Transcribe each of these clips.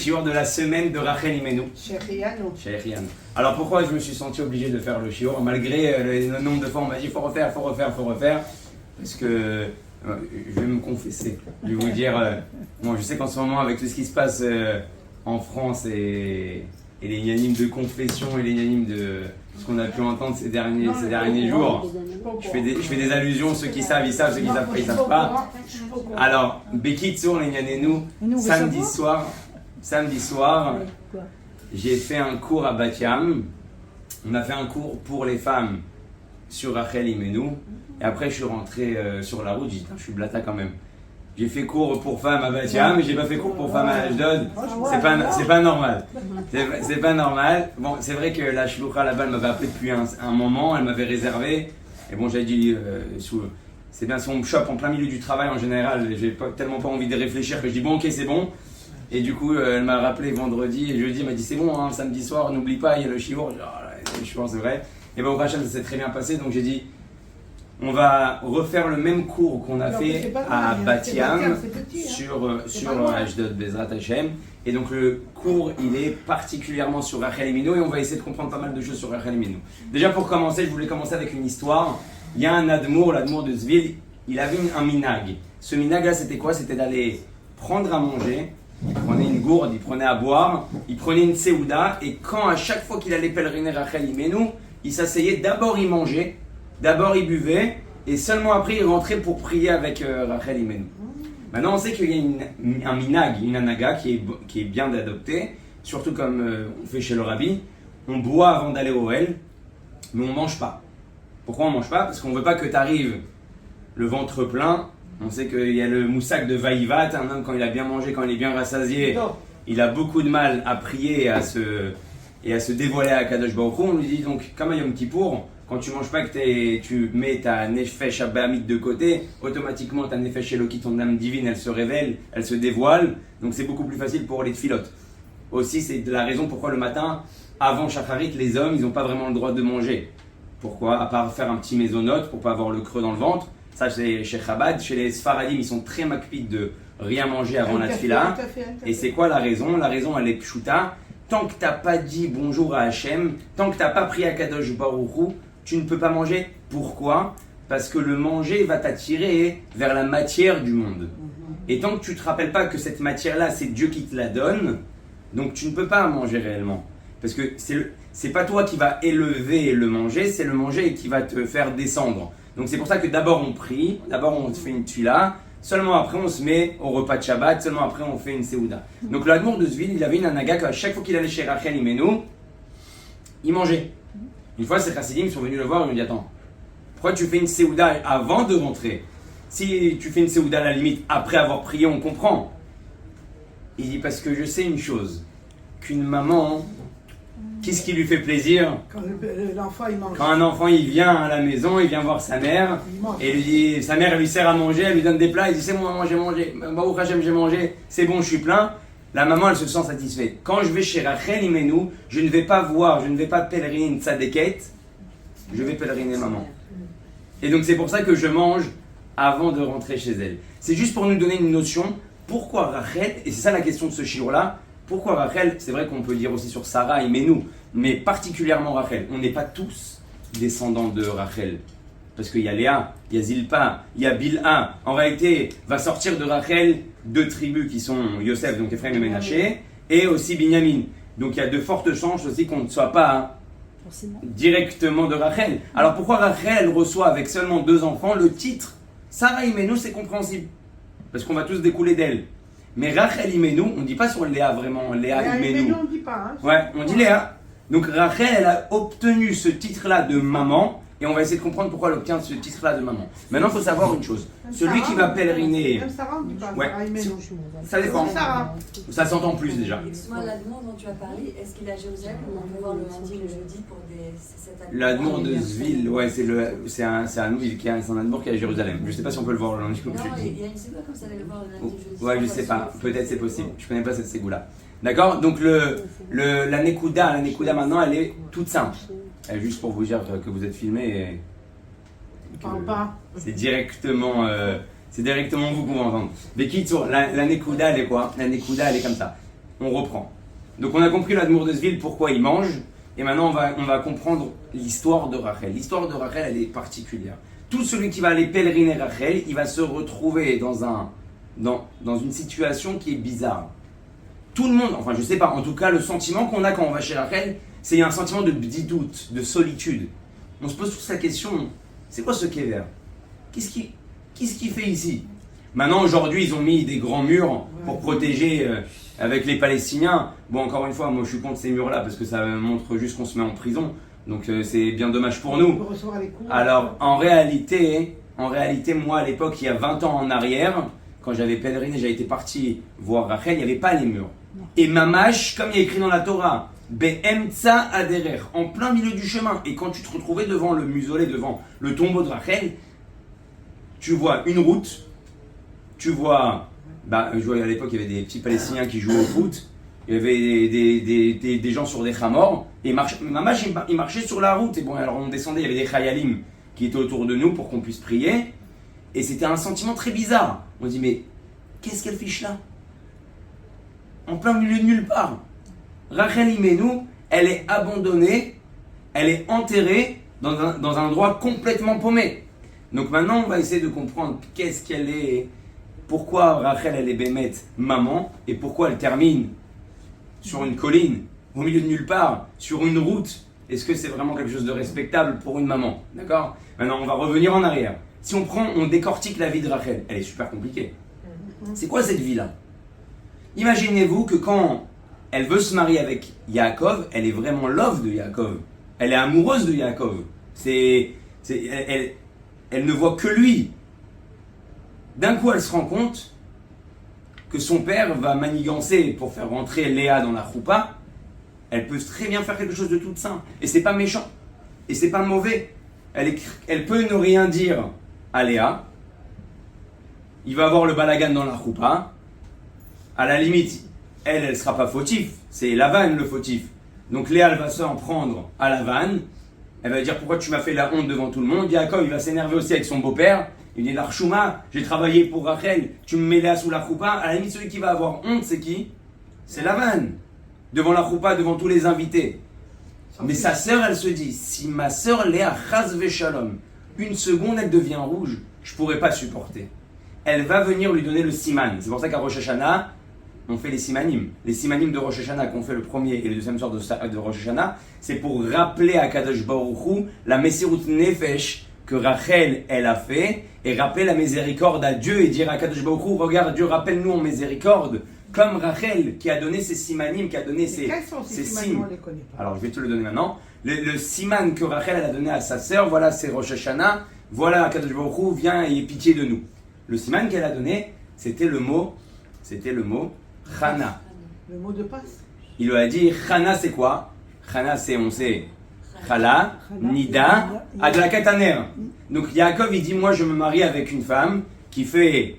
shiur de la semaine de Rachel Imenu. Chez Riano. Alors pourquoi je me suis senti obligé de faire le shiur malgré le nombre de fois on m'a dit faut refaire. Parce que je vais me confesser. Je vais vous dire, bon, je sais qu'en ce moment avec tout ce qui se passe en France et les yanimes de confession et les yanimes de ce qu'on a pu entendre ces derniers jours, je fais des allusions, ceux qui savent, ils savent, ceux qui savent pas, ils savent pas. Alors, Bekitsour, les Yanenu, samedi soir, j'ai fait un cours à Bat Yam. On a fait un cours pour les femmes sur Rachel Imenu. Et après, je suis rentré sur la route, j'ai dit, je suis blata quand même. J'ai fait cours pour femmes à Bat Yam, mais j'ai pas fait cours pour femmes à Ashdod. C'est pas normal. C'est pas normal. Bon, c'est vrai que la shloucha là-bas, elle m'avait appelé depuis un moment, elle m'avait réservé. Et bon, j'avais dit, c'est bien si on me chope en plein milieu du travail en général, j'ai tellement pas envie de réfléchir que je dis bon, ok, c'est bon. Et du coup, elle m'a rappelé vendredi et jeudi, elle m'a dit c'est bon, hein, samedi soir, n'oublie pas, il y a le shiur. Le shiur, c'est vrai. Et ben au prochain, ça s'est très bien passé, donc j'ai dit. On va refaire le même cours qu'on a fait à Bat Yam sur Ashdod Bezrat Hashem. Et donc le cours, il est particulièrement sur Rachel Imenu et on va essayer de comprendre pas mal de choses sur Rachel Imenu. Déjà pour commencer, je voulais commencer avec une histoire. Il y a un admour, l'admour de Zvil, il avait un minag. Ce minag là, c'était quoi? C'était d'aller prendre à manger. Il prenait une gourde, il prenait à boire, il prenait une seouda et quand à chaque fois qu'il allait pèleriner Rachel Imenu, il s'asseyait, d'abord il mangeait. D'abord, il buvait et seulement après, il rentrait pour prier avec Rachel Imenu. Maintenant, on sait qu'il y a un minag, une anaga qui est bien d'adopter, surtout comme on fait chez le rabbi. On boit avant d'aller au Hel, mais on ne mange pas. Pourquoi on ne mange pas? Parce qu'on ne veut pas que tu arrives le ventre plein. On sait qu'il y a le moussak de Vaïvat, un homme quand il a bien mangé, quand il est bien rassasié, il a beaucoup de mal à prier et à se dévoiler à Kadosh Baruch Hu. On lui dit donc, comme à Yom Kippour, quand tu manges pas, que tu mets ta nefesh abahamit de côté, automatiquement ta nefesh Eloki, ton âme divine, elle se révèle, elle se dévoile. Donc c'est beaucoup plus facile pour les tfilotes. Aussi, c'est la raison pourquoi le matin, avant Shacharit, les hommes, ils n'ont pas vraiment le droit de manger. Pourquoi? À part faire un petit mésonote pour pas avoir le creux dans le ventre. Ça, c'est chez Chabad. Chez les Sfaradim, ils sont très makpides de rien manger avant la tfila. Et c'est quoi la raison? La raison, elle est pshuta. Tant que tu n'as pas dit bonjour à Hachem, tant que tu n'as pas prié à Kadosh Baruch Hu, tu ne peux pas manger. Pourquoi? Parce que le manger va t'attirer vers la matière du monde. Et tant que tu ne te rappelles pas que cette matière-là, c'est Dieu qui te la donne, donc tu ne peux pas manger réellement. Parce que c'est pas toi qui va élever le manger, c'est le manger qui va te faire descendre. Donc c'est pour ça que d'abord on prie, d'abord on fait une tuila, seulement après on se met au repas de Shabbat, seulement après on fait une seouda. Donc l'admour de Zvil, il avait une anaga qu'à chaque fois qu'il allait chez Rachel Imenu, il mangeait. Une fois, ces chassidim sont venus le voir et ils lui ont dit attends, pourquoi tu fais une seouda avant de rentrer? Si tu fais une seouda à la limite après avoir prié, on comprend. Il dit parce que je sais une chose, qu'une maman, qu'est-ce qui lui fait plaisir? Quand l'enfant il mange. Quand un enfant il vient à la maison, il vient voir sa mère et lui dit, sa mère elle lui sert à manger, elle lui donne des plats, il dit c'est bon maman j'ai mangé, Baruch Hashem j'ai mangé, c'est bon je suis plein. La maman elle se sent satisfaite. Quand je vais chez Rachel Imenu, je ne vais pas pèleriner une tzadéket, je vais pèleriner maman. Et donc c'est pour ça que je mange avant de rentrer chez elle. C'est juste pour nous donner une notion, pourquoi Rachel, et c'est ça la question de ce shiur-là, pourquoi Rachel, c'est vrai qu'on peut dire aussi sur Sarah et Menou, mais particulièrement Rachel, on n'est pas tous descendants de Rachel. Parce qu'il y a Léa, il y a Zilpa, il y a Bilha. En réalité, va sortir de Rachel 2 tribus qui sont Yosef, donc Ephraim et Ménaché, et aussi Binyamin. Donc il y a de fortes chances aussi qu'on ne soit pas directement de Rachel. Alors pourquoi Rachel reçoit avec seulement 2 enfants le titre Sarah Imenu, c'est compréhensible. Parce qu'on va tous découler d'elle. Mais Rachel Imenu, on ne dit pas sur Léa vraiment, Léa Imenu. On ne dit pas. Hein, ouais, on dit Léa. Donc Rachel, elle a obtenu ce titre-là de maman. Et on va essayer de comprendre pourquoi elle obtient ce titre-là de maman. Maintenant, il faut savoir une chose. Celui qui va pèleriner... Même Sarah, on ne dit pas. Ouais. Ça dépend. Ça s'entend plus déjà. Excuse-moi, l'admour dont tu as parlé, est-ce qu'il est à Jérusalem ou on peut voir le lundi et le jeudi pour cette admour? L'admour de Zvil, ouais, c'est un admour qui est à Jérusalem. Je ne sais pas si on peut le voir le lundi ou le jeudi. Non, il y a une ségoula comme ça, d'aller le voir le lundi et le jeudi. Ouais, je sais pas. Peut-être c'est possible. Je ne connais pas cette ségoula. D'accord? Donc la Nekuda maintenant, elle est toute simple. Juste pour vous dire que vous êtes filmé, c'est directement vous pouvez entendre. Mais Kitsour, la Nekuda elle est quoi? La Nekuda elle est comme ça. on reprend. Donc on a compris l'amour de ce ville, pourquoi il mange, et maintenant on va comprendre l'histoire de Rachel. L'histoire de Rachel, elle est particulière. Tout celui qui va aller pèleriner Rachel, il va se retrouver dans une situation qui est bizarre. Tout le monde, enfin je sais pas, en tout cas le sentiment qu'on a quand on va chez Rachel, c'est un sentiment de bdidout, de solitude. On se pose tous la question, c'est quoi ce kéver? Qu'est-ce qu'il fait ici? Maintenant, aujourd'hui, ils ont mis des grands murs pour protéger avec les Palestiniens. Bon, encore une fois, moi je suis contre ces murs-là parce que ça montre juste qu'on se met en prison. Donc c'est bien dommage pour nous. Alors, en réalité, moi à l'époque, il y a 20 ans en arrière, quand j'avais pèleriné, j'avais été parti voir Rachel, il n'y avait pas les murs. Et Mamash, comme il y a écrit dans la Torah, Be'emtsa aderer, en plein milieu du chemin. Et quand tu te retrouvais devant le mausolée, devant le tombeau de Rachel, tu vois une route, tu vois, je voyais à l'époque, il y avait des petits Palestiniens qui jouaient au foot, il y avait des gens sur des khamors, et Mamash, il marchait sur la route. Et bon, alors on descendait, il y avait des chayalim qui étaient autour de nous pour qu'on puisse prier. Et c'était un sentiment très bizarre. On dit, mais qu'est-ce qu'elle fiche là? En plein milieu de nulle part. Rachel Imenu, elle est abandonnée, elle est enterrée dans un endroit complètement paumé. Donc maintenant, on va essayer de comprendre qu'est-ce qu'elle est, pourquoi Rachel, elle est bémet maman, et pourquoi elle termine sur une colline, au milieu de nulle part, sur une route. Est-ce que c'est vraiment quelque chose de respectable pour une maman? D'accord? Maintenant, on va revenir en arrière. Si on décortique la vie de Rachel, elle est super compliquée. C'est quoi cette vie-là? Imaginez-vous que quand elle veut se marier avec Yaakov, elle est vraiment love de Yaakov. Elle est amoureuse de Yaakov. Elle ne voit que lui. D'un coup, elle se rend compte que son père va manigancer pour faire rentrer Léa dans la choupa. Elle peut très bien faire quelque chose de tout sain. Et c'est pas méchant. Et c'est pas mauvais. Elle peut ne rien dire à Léa. Il va avoir le balagan dans la choupa. À la limite, elle sera pas fautif. C'est Lavan le fautif. Donc Léa, elle va s'en prendre à Lavan. Elle va dire pourquoi tu m'as fait la honte devant tout le monde. Yaakov, il va s'énerver aussi avec son beau-père. Il dit l'Archouma, j'ai travaillé pour Rachel, tu me mets Léa sous la choupa. À la limite, celui qui va avoir honte, c'est qui? C'est Lavan. Devant la choupa, devant tous les invités. Mais sa sœur, elle se dit, si ma sœur Léa chas veshalom, une seconde, elle devient rouge, je pourrais pas supporter. Elle va venir lui donner le siman. C'est pour ça qu'à Rosh Hashanah, on fait les simanim. Les simanim de Rosh Hashanah qu'on fait le premier et le deuxième soir de Rosh Hashanah, c'est pour rappeler à Kadosh Baruch Hu la Messirut Nefesh que Rachel, elle a fait, et rappeler la miséricorde à Dieu et dire à Kadosh Baruch Hu, regarde Dieu, rappelle-nous en miséricorde, comme Rachel qui a donné ses simanim, qui a donné ses simanim. Alors je vais te le donner maintenant. Le siman que Rachel elle a donné à sa sœur, voilà c'est Rosh Hashanah, voilà Kadosh Baruch Hu, viens et aie pitié de nous. Le siman qu'elle a donné, c'était le mot Chana. Le mot de passe. Il lui a dit, Chana c'est quoi? Chana c'est, on sait, Chala, Nida, Adlakataner. Donc Yaakov il dit, moi je me marie avec une femme qui fait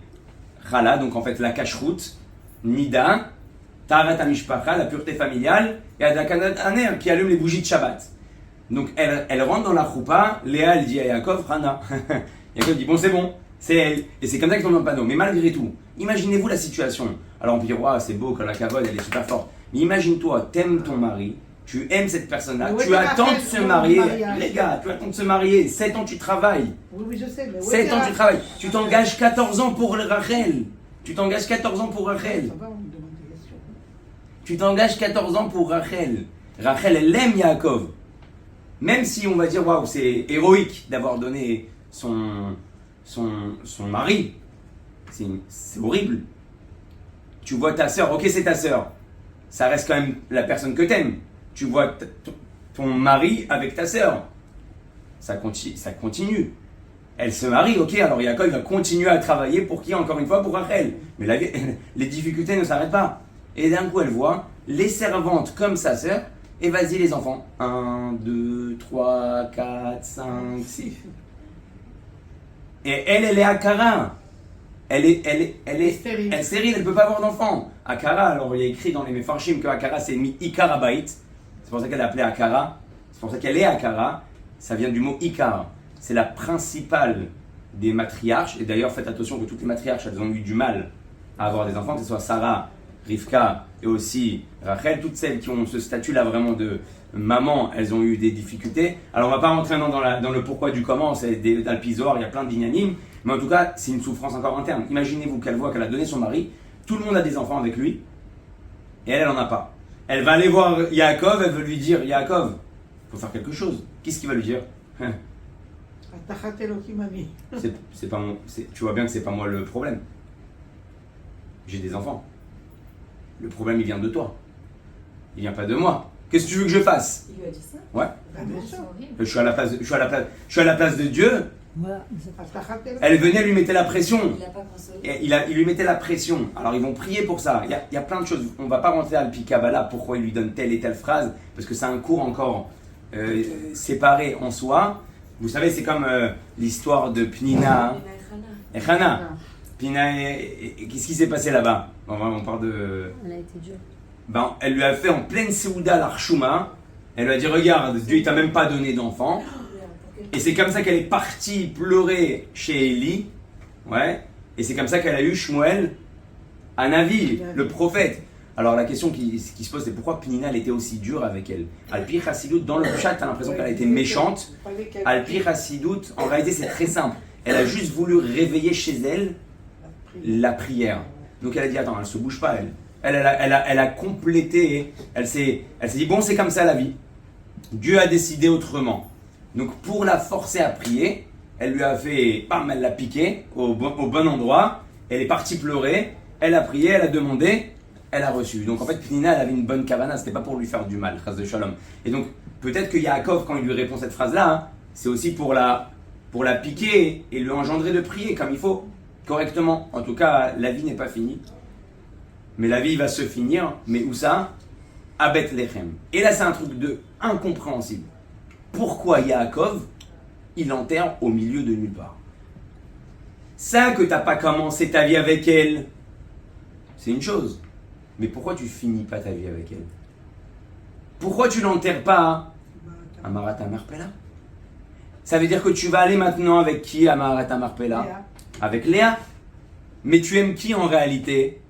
Chala, donc en fait la cacheroute, Nida, Tarat Amishpacha, la pureté familiale, et Adlakataner qui allume les bougies de Shabbat. Donc elle rentre dans la choupa, Léa elle dit à Yaakov, Chana. Yaakov dit, bon c'est bon. C'est elle, et c'est comme ça qu'ils tombe dans le panneau. Mais malgré tout, imaginez-vous la situation. Alors on peut dire, ouais, c'est beau quand la cavole elle est super forte. Mais imagine-toi, t'aimes ton mari, tu aimes cette personne-là, tu attends de se marier. Les gars, tu attends de se marier, 7 ans tu travailles. Oui, je sais. Mais 7 ans tu travailles. Tu t'engages 14 ans pour Rachel. Tu t'engages 14 ans pour Rachel. Tu t'engages 14 ans pour Rachel. Rachel, elle aime Yaakov. Même si on va dire, waouh, c'est héroïque d'avoir donné son mari, c'est horrible. Tu vois ta sœur, ok c'est ta sœur, ça reste quand même la personne que t'aimes. Tu vois ton mari avec ta sœur, ça continue. Elle se marie, ok, alors Yaakov il va continuer à travailler pour qui? Encore une fois pour Rachel. Mais les difficultés ne s'arrêtent pas. Et d'un coup elle voit les servantes comme sa sœur, et vas-y les enfants. 1, 2, 3, 4, 5, 6... Et elle est Akara. Elle est stérile, elle ne peut pas avoir d'enfant. Akara, alors il y a écrit dans les Mefarshim que Akara c'est mi Ikara Bait. C'est pour ça qu'elle est appelée Akara. C'est pour ça qu'elle est Akara. Ça vient du mot Ikar. C'est la principale des matriarches. Et d'ailleurs, faites attention que toutes les matriarches, elles ont eu du mal à avoir des enfants, que ce soit Sarah, Rivka et aussi Rachel, toutes celles qui ont ce statut-là vraiment de maman, elles ont eu des difficultés. Alors on va pas rentrer maintenant dans le pourquoi du comment, c'est dans le Pisor, il y a plein d'inanimes, mais en tout cas c'est une souffrance encore interne. Imaginez-vous qu'elle voit qu'elle a donné son mari, tout le monde a des enfants avec lui, et elle en a pas. Elle va aller voir Yaakov, elle veut lui dire, Yaakov, il faut faire quelque chose. Qu'est-ce qu'il va lui dire? C'est pas tu vois bien que c'est pas moi le problème. J'ai des enfants. Le problème il vient de toi. Il vient pas de moi. Qu'est-ce que tu veux que je fasse? Il lui a dit ça? Ouais. Bien sûr. Je suis à la place de Dieu. Voilà. Elle venait lui mettre la pression. Il l'a pas consolé. Et il lui mettait la pression. Alors ils vont prier pour ça. Il y a plein de choses. On va pas rentrer à le Kabbalah pourquoi il lui donne telle et telle phrase parce que c'est un cours encore séparé en soi. Vous savez, c'est comme l'histoire de Pnina et Hana. Pnina, qu'est-ce qui s'est passé là-bas? On parle de. Elle a été dure. Ben, elle lui a fait en pleine Séouda l'Archouma. Elle lui a dit regarde, Dieu il t'a même pas donné d'enfant. Et c'est comme ça qu'elle est partie pleurer chez Élie. Ouais. Et c'est comme ça qu'elle a eu Shmuel Hanavi, le prophète. Alors la question qui se pose, c'est pourquoi Pnina elle était aussi dure avec elle. Al-Pi Chassidut, dans le chat, t'as l'impression qu'elle a été méchante. Al-Pi Chassidut, en réalité c'est très simple. Elle a juste voulu réveiller chez elle la prière. Donc elle a dit attends, elle se bouge pas elle. Elle a complété, elle s'est dit bon c'est comme ça la vie. Dieu a décidé autrement. Donc pour la forcer à prier, elle lui a fait, bam, elle l'a piqué au bon endroit. Elle est partie pleurer, elle a prié, elle a demandé, elle a reçu. Donc en fait Pnina elle avait une bonne kavana, c'était pas pour lui faire du mal, chas de shalom. Et donc peut-être que Yaakov quand il lui répond cette phrase là, c'est aussi pour la piquer et lui engendrer de prier comme il faut, correctement. En tout cas la vie n'est pas finie. Mais la vie va se finir, mais où ça? À Bethléem. Et là, c'est un truc de incompréhensible. Pourquoi Yaakov, il enterre au milieu de nulle part? Ça que tu n'as pas commencé ta vie avec elle, c'est une chose. Mais pourquoi tu finis pas ta vie avec elle? Pourquoi tu l'enterres pas à Marat Marpella? Ça veut dire que tu vas aller maintenant avec qui à Marat Marpella? Léa. Avec Léa. Mais tu aimes qui en réalité?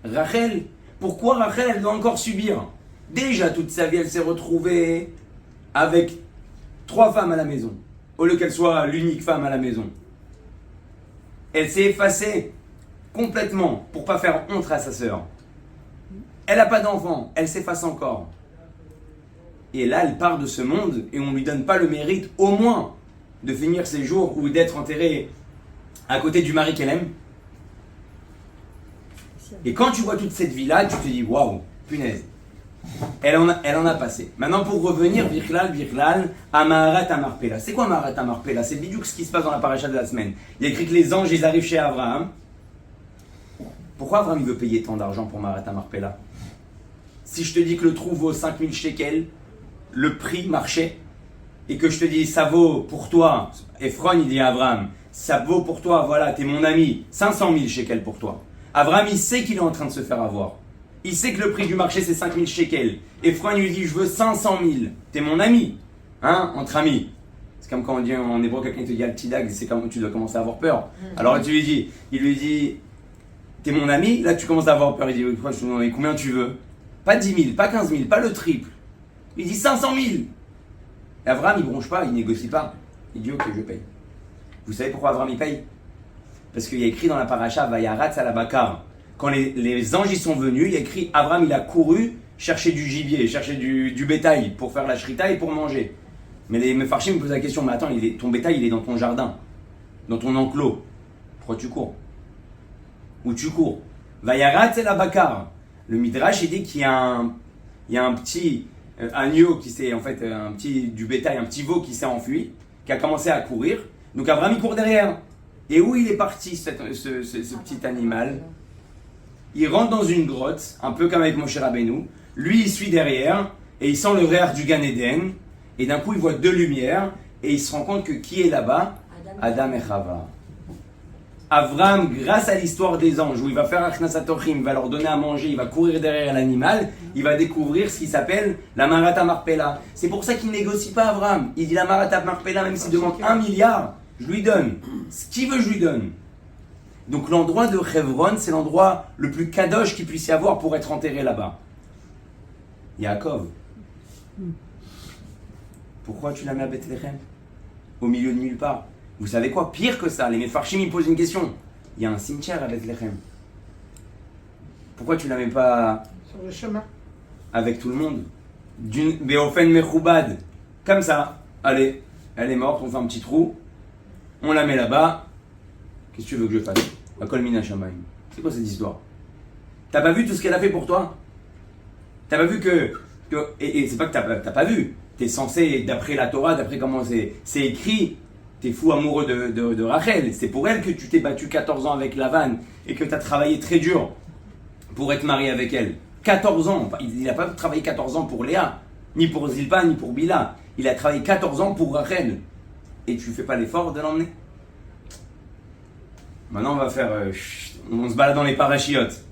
Rachel. Pourquoi Rachel, elle doit encore subir? Déjà, toute sa vie, elle s'est retrouvée avec 3 femmes à la maison, au lieu qu'elle soit l'unique femme à la maison. Elle s'est effacée complètement pour pas faire honte à sa sœur. Elle n'a pas d'enfant, elle s'efface encore. Et là, elle part de ce monde et on ne lui donne pas le mérite, au moins, de finir ses jours ou d'être enterrée à côté du mari qu'elle aime. Et quand tu vois toute cette vie-là, tu te dis waouh, punaise, elle en a passé. Maintenant, pour revenir, Birklal, à Maharat Marpella. C'est quoi Maharat Marpella? C'est bidou ce qui se passe dans la paracha de la semaine. Il y a écrit que les anges, ils arrivent chez Abraham. Pourquoi Abraham il veut payer tant d'argent pour Maharat Marpella? Si je te dis que le trou vaut 5000 shekels, le prix marché, et que je te dis ça vaut pour toi, Ephron il dit à Abraham, ça vaut pour toi, voilà, t'es mon ami, 500 000 shekels pour toi. Abraham, il sait qu'il est en train de se faire avoir. Il sait que le prix du marché, c'est 5000 shekels. Et Ephron lui dit, je veux 500 000. T'es mon ami. Hein, entre amis. C'est comme quand on dit en hébreu, quelqu'un te dit Al-Tidag, c'est comme tu dois commencer à avoir peur. Alors il lui dit, t'es mon ami. Là, tu commences à avoir peur. Il dit, combien tu veux? Pas 10 000, pas 15 000, pas le triple. Il dit 500 000. Et Abraham, il bronche pas, il négocie pas. Il dit, ok, je paye. Vous savez pourquoi Abraham, il paye? Parce qu'il y a écrit dans la paracha Vayaratz à la Bakar. Quand les anges y sont venus, il y a écrit Abraham il a couru chercher du gibier, chercher du bétail pour faire la shrita et pour manger. Mais les mefarchim me posent la question, mais attends, ton bétail il est dans ton jardin, dans ton enclos. Pourquoi tu cours? Où tu cours? Vayaratz à la Bakar. Le Midrash il dit qu'il y a un petit agneau qui s'est, en fait, du bétail, un petit veau qui s'est enfui, qui a commencé à courir. Donc Abraham il court derrière. Et où il est parti ce petit animal? Il rentre dans une grotte, un peu comme avec Moshe Rabbeinu. Lui, il suit derrière et il sent le rire du Gan Eden. Et d'un coup, il voit 2 lumières et il se rend compte que qui est là-bas? Adam et Chava. Avraham, grâce à l'histoire des anges, où il va faire Achnasat Orchim, il va leur donner à manger, il va courir derrière l'animal, il va découvrir ce qui s'appelle la Marat Marpella. C'est pour ça qu'il ne négocie pas Avraham. Il dit la Marat Marpella, même s'il demande 1 milliard, je lui donne. Ce qu'il veut, je lui donne. Donc l'endroit de Hebron, c'est l'endroit le plus kadosh qu'il puisse y avoir pour être enterré là-bas. Yaakov. Pourquoi tu la mets à Bethléem? Au milieu de nulle part. Vous savez quoi? Pire que ça, les Mefarshim ils posent une question. Il y a un cimetière à Bethléem. Pourquoi tu la mets pas Sur le chemin. avec tout le monde? Beofen Mechoubad. Comme ça. Allez, elle est morte, on fait un petit trou. On la met là-bas. Qu'est-ce que tu veux que je fasse? Akol Mina Shamayim. C'est quoi cette histoire? T'as pas vu tout ce qu'elle a fait pour toi? T'as pas vu et c'est pas que t'as pas vu. T'es censé, d'après la Torah, d'après comment c'est écrit, t'es fou amoureux de Rachel. C'est pour elle que tu t'es battu 14 ans avec Lavan et que t'as travaillé très dur pour être marié avec elle. 14 ans. Il n'a pas travaillé 14 ans pour Léa, ni pour Zilpa, ni pour Bila. Il a travaillé 14 ans pour Rachel. Et tu fais pas l'effort de l'emmener? Maintenant, on va faire... on se balade dans les parachiotes.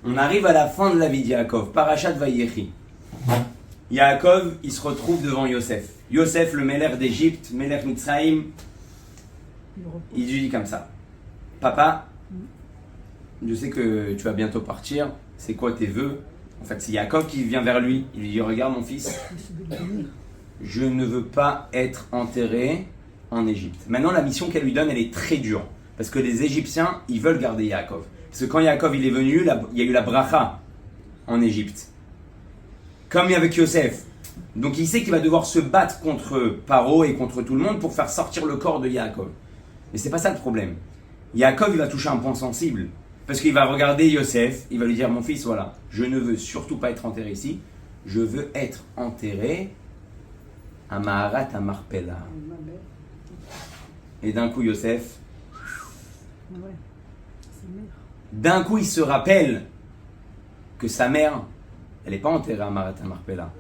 On arrive à la fin de la vie de Yaakov. Parashat Vayechi. Yaakov, il se retrouve devant Yosef. Yosef, le Melech d'Égypte, Melech Mitzrayim, il lui dit comme ça. Papa, je sais que tu vas bientôt partir. C'est quoi tes vœux? En fait, c'est Yaakov qui vient vers lui. Il lui dit, regarde mon fils, je ne veux pas être enterré en Égypte. Maintenant, la mission qu'elle lui donne, elle est très dure. Parce que les Égyptiens, ils veulent garder Yaakov. Parce que quand Yaakov il est venu, il y a eu la bracha en Égypte. Comme avec Yosef. Donc il sait qu'il va devoir se battre contre Paro et contre tout le monde pour faire sortir le corps de Yaakov. Mais c'est pas ça le problème. Yaakov, il va toucher un point sensible. Parce qu'il va regarder Yosef, il va lui dire, mon fils, voilà, je ne veux surtout pas être enterré ici. Je veux être enterré à Maharat à Marpella. Et d'un coup, Yosef, d'un coup, il se rappelle que sa mère, elle n'est pas enterrée à Maharat à Marpella.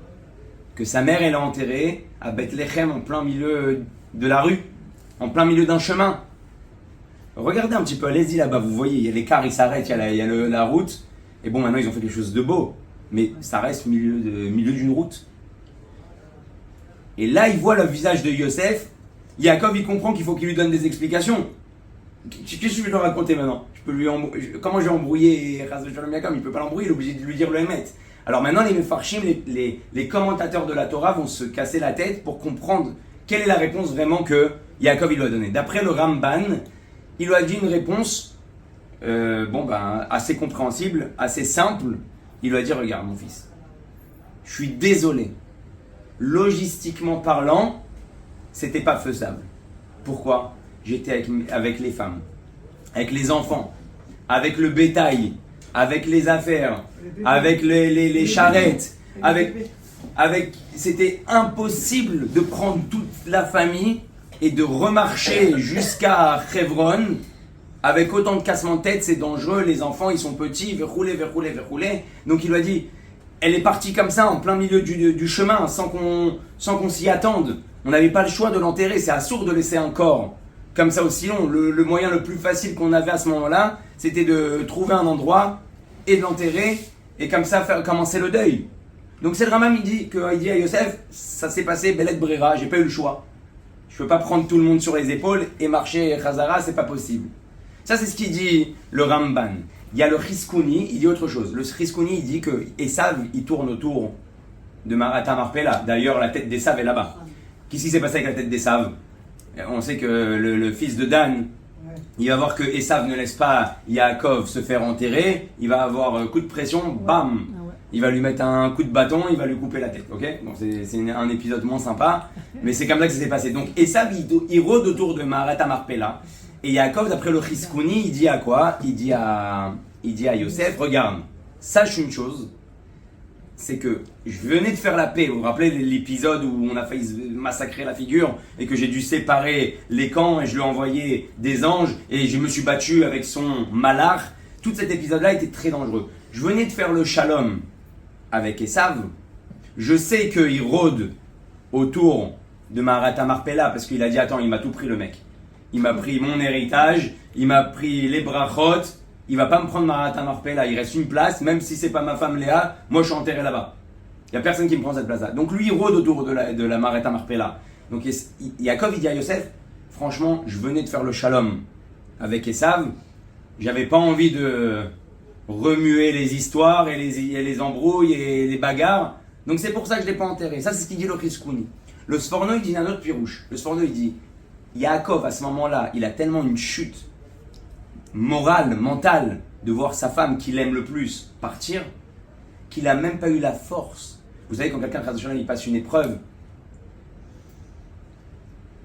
Que sa mère, elle est enterrée à Bethléem, en plein milieu de la rue, en plein milieu d'un chemin. Regardez un petit peu, allez-y là-bas, vous voyez, il y a les cars, ils s'arrêtent, il y a la route. Et bon, maintenant, ils ont fait quelque chose de beau. Mais ça reste au milieu d'une route. Et là, il voit le visage de Yosef. Yaakov, il comprend qu'il faut qu'il lui donne des explications. Qu'est-ce que je vais lui raconter maintenant? Comment je vais embrouiller Yaakov? Il ne peut pas l'embrouiller, il est obligé de lui dire le Hémet. Alors maintenant, les Mefarshim, les commentateurs de la Torah vont se casser la tête pour comprendre quelle est la réponse vraiment que Yaakov il lui a donnée. D'après le Ramban, il lui a dit une réponse assez compréhensible, assez simple. Il lui a dit, regarde mon fils, je suis désolé. Logistiquement parlant, c'était pas faisable. Pourquoi? J'étais avec les femmes, avec les enfants, avec le bétail, avec les affaires, avec les charrettes, c'était impossible de prendre toute la famille et de remarcher jusqu'à Hebron avec autant de cassement de tête. C'est dangereux, les enfants ils sont petits, verrouler. Donc il lui a dit, elle est partie comme ça en plein milieu du chemin sans qu'on s'y attende. On n'avait pas le choix de l'enterrer, c'est assourd de laisser un corps comme ça aussi long. Le moyen le plus facile qu'on avait à ce moment-là, c'était de trouver un endroit et de l'enterrer et comme ça faire commencer le deuil. Donc c'est le Rambam, il dit à Yosef, ça s'est passé Belet Brera, j'ai pas eu le choix. Je peux pas prendre tout le monde sur les épaules et marcher Chazara, c'est pas possible. Ça c'est ce qu'il dit le Ramban. Il y a le Chizkouni, il dit autre chose. Le Chizkouni, il dit que Esav, il tourne autour de Marat Marpella. D'ailleurs, la tête d'Esav est là-bas. Qu'est-ce qui s'est passé avec la tête d'Esav? On sait que le fils de Dan, il va voir que Esav ne laisse pas Yaakov se faire enterrer. Il va avoir un coup de pression, bam! Il va lui mettre un coup de bâton, il va lui couper la tête. Ok? Bon, c'est un épisode moins sympa, mais c'est comme ça que ça s'est passé. Donc Esav, il rôde autour de Marat Marpella. Et Yaakov, d'après le Chizkouni, il dit à quoi? Il dit à Yosef, regarde, sache une chose, c'est que je venais de faire la paix. Vous vous rappelez l'épisode où on a failli massacrer la figure et que j'ai dû séparer les camps et je lui ai envoyé des anges et je me suis battu avec son malach. Tout cet épisode-là était très dangereux. Je venais de faire le shalom avec Esav. Je sais qu'il rôde autour de Marat Marpella parce qu'il a dit, attends, il m'a tout pris le mec. Il m'a pris mon héritage, il m'a pris les brachot, il va pas me prendre Marat Marpella, il reste une place, même si c'est pas ma femme Léa, moi je suis enterré là-bas. Il y a personne qui me prend cette place-là. Donc lui il rôde autour de la Marat Marpella. Donc Yaakov il dit à Yosef, franchement, je venais de faire le shalom avec Esav, J'avais pas envie de remuer les histoires et les embrouilles et les bagarres. Donc c'est pour ça que je l'ai pas enterré. Ça, c'est ce qu'il dit le Chizkouni. Le Sforno, il dit un autre pirouche. Le Sforno, il dit Yaakov, à ce moment-là, il a tellement une chute morale, mentale, de voir sa femme qu'il aime le plus partir, qu'il n'a même pas eu la force. Vous savez, quand quelqu'un il passe une épreuve,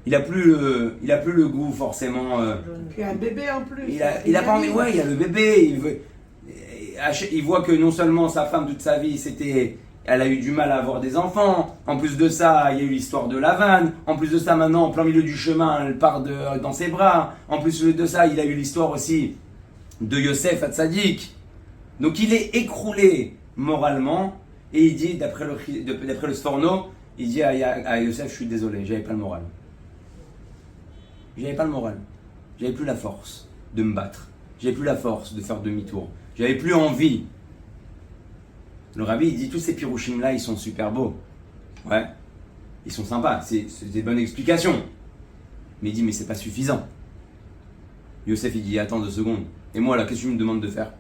il a plus le goût forcément. Puis un bébé en plus. Il a pas envie. Ouais, il y a le bébé. Il voit que non seulement sa femme toute sa vie, elle a eu du mal à avoir des enfants. En plus de ça, il y a eu l'histoire de Lavan. En plus de ça, maintenant, en plein milieu du chemin, elle part dans ses bras. En plus de ça, il a eu l'histoire aussi de Yosef à Tzadik. Donc il est écroulé moralement. Et il dit, d'après le Sforno, il dit à Yosef, je suis désolé, j'avais pas le moral. J'avais pas le moral. J'avais plus la force de me battre. J'avais plus la force de faire demi-tour. J'avais plus envie. Le rabbi, il dit, tous ces pirouchim-là, ils sont super beaux. Ouais. Ils sont sympas. C'est des bonnes explications. Mais il dit, mais c'est pas suffisant. Yosef, il dit, attends 2 secondes. Et moi, là, qu'est-ce que tu me demandes de faire?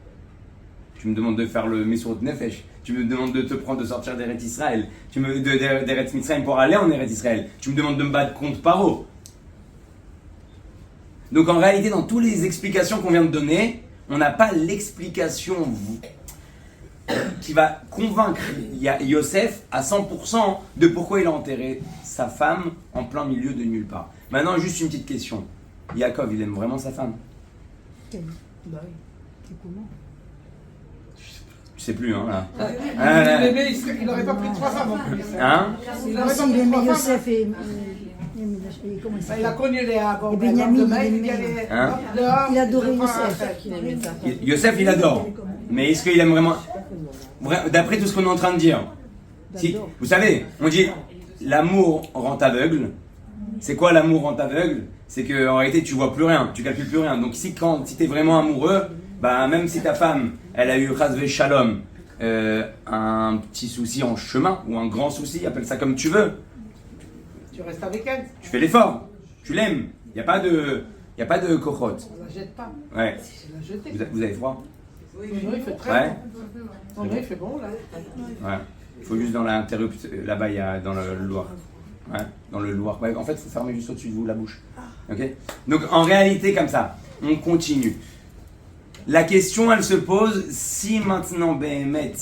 Tu me demandes de faire le Mesurot Nefesh. Tu me demandes de te prendre, de sortir d'Eretz Israël. D'Eretz Mitzrayim pour aller en Eretz Israël. Tu me demandes de me battre contre Paro. Donc en réalité, dans toutes les explications qu'on vient de donner, on n'a pas l'explication qui va convaincre Yosef à 100% de pourquoi il a enterré sa femme en plein milieu de nulle part. Maintenant, juste une petite question. Yaakov, il aime vraiment sa femme? Bah oui. C'est comment? Je sais plus, hein, là. Le bébé, il n'aurait pas pris 3 femmes en plus. Hein? Il aurait pas S'il pris aimait 3 Yosef femmes. et comment il Il a s'appelle? connu les avant. Et Benjamin, demain, il il y aimait. allait Hein? dehors. Il adorait il prend un Yosef. sac. Yosef, il adore. Mais est-ce qu'il aime vraiment? D'après tout ce qu'on est en train de dire. Si, vous savez, on dit l'amour rend aveugle. C'est quoi l'amour rend aveugle? C'est qu'en réalité, tu vois plus rien, tu calcules plus rien. Donc si tu es vraiment amoureux, bah, même si ta femme, elle a eu Chazve Shalom, un petit souci en chemin, ou un grand souci, appelle ça comme tu veux, Tu restes avec elle. tu fais l'effort, tu l'aimes. Il n'y a pas de cochotte. On la jette pas. Ouais. On l'a jetée. Vous avez froid? Oui, il fait très Ouais. bon. Non, il fait bon là. Ouais. Il faut juste dans l'interrupteur, là-bas, il y a dans le Loir. Ouais, dans le Loir. Ouais, en fait, il faut fermer juste au-dessus de vous la bouche. Ok? Donc, en réalité, comme ça, on continue. La question, elle se pose, si maintenant, Béhémet,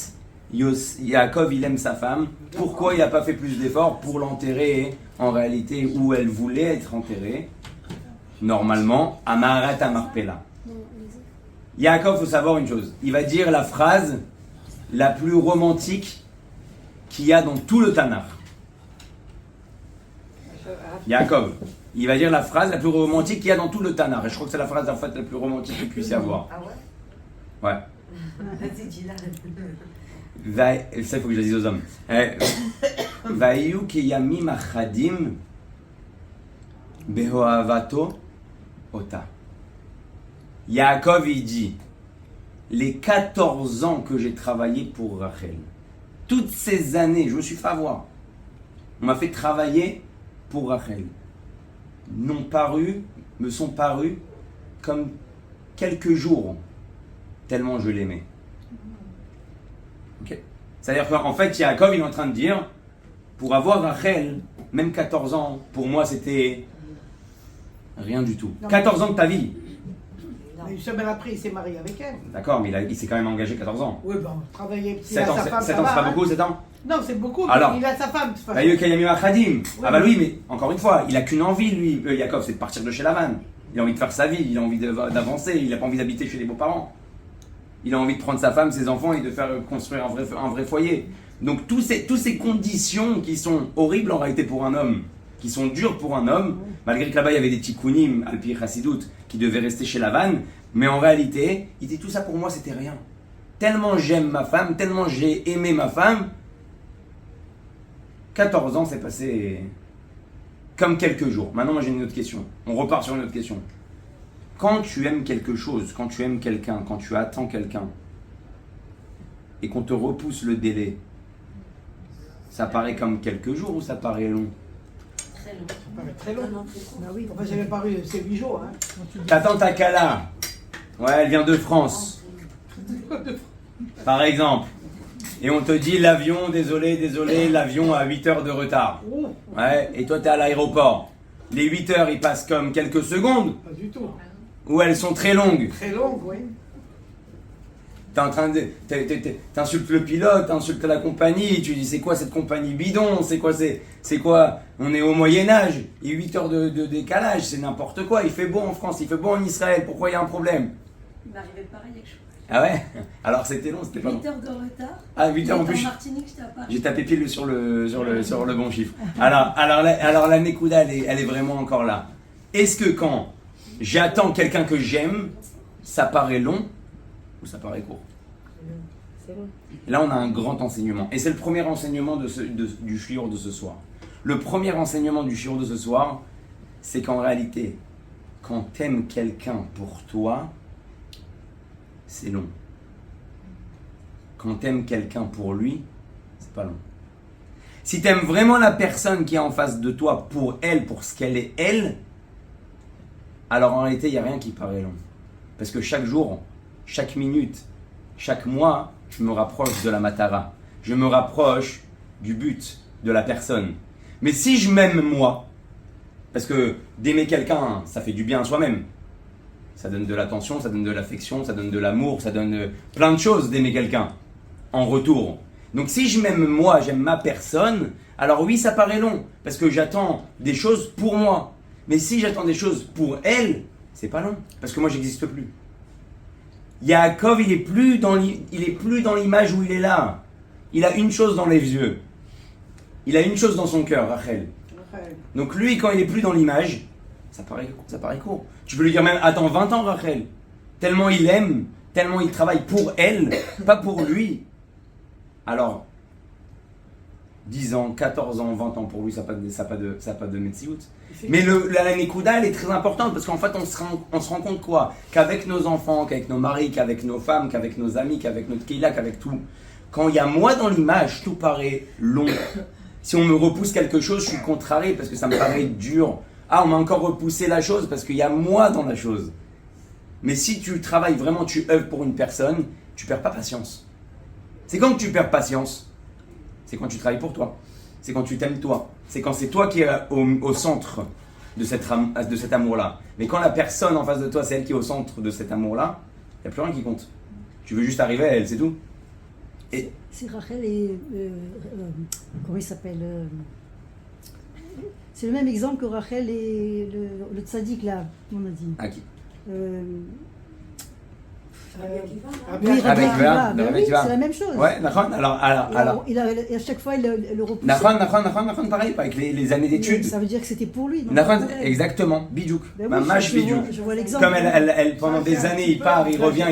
Yaakov, il aime sa femme, pourquoi il n'a pas fait plus d'efforts pour l'enterrer, en réalité, où elle voulait être enterrée, normalement, à Maharat Amarpela. Yaakov, il faut savoir une chose. Il va dire la phrase la plus romantique qu'il y a dans tout le Tanakh. Yaakov, il va dire la phrase la plus romantique qu'il y a dans tout le Tanakh. Et je crois que c'est la phrase en fait la plus romantique qu'il puisse y avoir. Ah ouais? Ouais. Vas-y, dis-la. Ça, il faut que je le dise aux hommes. Vaïu kiyamim achadim behoavato ota. Yaakov, il dit, les 14 ans que j'ai travaillé pour Rachel, toutes ces années, je me suis fait avoir. On m'a fait travailler pour Rachel. Me sont parus comme quelques jours, tellement je l'aimais. Okay. C'est-à-dire qu'en fait, Yaakov, il est en train de dire, pour avoir Rachel, même 14 ans, pour moi, c'était rien du tout. 14 ans de ta vie. Mais une semaine après, il s'est marié avec elle. D'accord, mais il s'est quand même engagé 14 ans. Oui, bon, travailler. 7 ans, 7 ans, c'est pas beaucoup, 7 ans? Non, c'est beaucoup, Alors, mais il a sa femme, de toute façon. Vaïu kiyamim achadim. Oui, Ah bah oui. oui, mais encore une fois, il a qu'une envie, lui, Yaakov, c'est de partir de chez Lavan. Il a envie de faire sa vie, il a envie d'avancer, il n'a pas envie d'habiter chez les beaux-parents. Il a envie de prendre sa femme, ses enfants et de faire construire un vrai foyer. Donc toutes ces conditions qui sont horribles en réalité pour un homme, qui sont dures pour un homme, malgré que là-bas il y avait des tikkunim, Alpi Chassidout, qui devaient rester chez Lavan, mais en réalité, il dit tout ça pour moi c'était rien. Tellement j'aime ma femme, tellement j'ai aimé ma femme, 14 ans c'est passé comme quelques jours. Maintenant moi j'ai une autre question, on repart sur une autre question. Quand tu aimes quelque chose, quand tu aimes quelqu'un, quand tu attends quelqu'un, et qu'on te repousse le délai, ça paraît comme quelques jours ou ça paraît long? Très long. Ça paraît très long. Non, très court. Bah oui. Enfin, j'avais paru, c'est 8 jours. Hein. T'attends ta Kala Ouais, elle vient de France. Par exemple. Et on te dit l'avion, désolé, l'avion a 8 heures de retard. Ouais, et toi t'es à l'aéroport. Les 8 heures, ils passent comme quelques secondes. Pas du tout. Ou elles sont très longues. Très longue, oui. T'es en train de. T'insultes le pilote, t'insultes la compagnie, tu dis c'est quoi cette compagnie bidon, c'est quoi, on est au Moyen-Âge, et 8 heures de décalage, c'est n'importe quoi, il fait beau en France, il fait beau en Israël, pourquoi il y a un problème? Il m'arrivait pareil avec chose. Ah ouais? Alors c'était long, c'était pas long. 8 heures de retard. Ah, 8 heures en plus. En Martinique, j'étais à Paris. J'ai tapé pile sur le bon chiffre. Alors la Nekuda, elle est vraiment encore là. Est-ce que quand j'attends quelqu'un que j'aime, ça paraît long ou ça paraît court? Là, on a un grand enseignement. Et c'est le premier enseignement du shiur de ce soir. Le premier enseignement du shiur de ce soir, c'est qu'en réalité, quand t'aimes quelqu'un pour toi, c'est long. Quand t'aimes quelqu'un pour lui, c'est pas long. Si t'aimes vraiment la personne qui est en face de toi pour elle, pour ce qu'elle est elle, alors en réalité, il n'y a rien qui paraît long. Parce que chaque jour, chaque minute, chaque mois, je me rapproche de la matara. Je me rapproche du but de la personne. Mais si je m'aime moi, parce que d'aimer quelqu'un, ça fait du bien à soi-même. Ça donne de l'attention, ça donne de l'affection, ça donne de l'amour, ça donne plein de choses d'aimer quelqu'un en retour. Donc si je m'aime moi, j'aime ma personne, alors oui, ça paraît long, parce que j'attends des choses pour moi. Mais si j'attends des choses pour elle, c'est pas long, parce que moi j'existe plus. Yaakov, il est plus dans l'image où il est là. Il a une chose dans les yeux. Il a une chose dans son cœur, Rachel. Donc lui, quand il est plus dans l'image, ça paraît court. Tu peux lui dire même, attends 20 ans, Rachel. Tellement il aime, tellement il travaille pour elle, pas pour lui. Alors, 10 ans, 14 ans, 20 ans, pour lui, ça n'a pas de metsiout. Mais la Nekuda, elle est très importante parce qu'en fait, on se rend compte quoi? Qu'avec nos enfants, qu'avec nos maris, qu'avec nos femmes, qu'avec nos amis, qu'avec notre keila, qu'avec tout, quand il y a moi dans l'image, tout paraît long. Si on me repousse quelque chose, je suis contrarié parce que ça me paraît dur. Ah, on m'a encore repoussé la chose parce qu'il y a moi dans la chose. Mais si tu travailles vraiment, tu œuvres pour une personne, tu perds pas patience. C'est quand tu perds patience? C'est quand tu travailles pour toi. C'est quand tu t'aimes toi. C'est quand c'est toi qui es au centre de cet amour-là. Mais quand la personne en face de toi, c'est elle qui est au centre de cet amour-là, il n'y a plus rien qui compte. Tu veux juste arriver à elle, c'est tout. Et c'est Rachel et... comment il s'appelle c'est le même exemple que Rachel et le tzaddik là, on a dit. À qui? Oui, Rabbi Akiva, mais oui, c'est la même chose. Ouais, Nachon. Alors. À chaque fois, il le repousse. Nachon, pareil, avec les années d'études. Ça veut dire que c'était pour lui. Nachon, exactement, Bidouk. Mamash Bidouk. Je vois l'exemple. Comme elle, pendant des années, il part, il revient.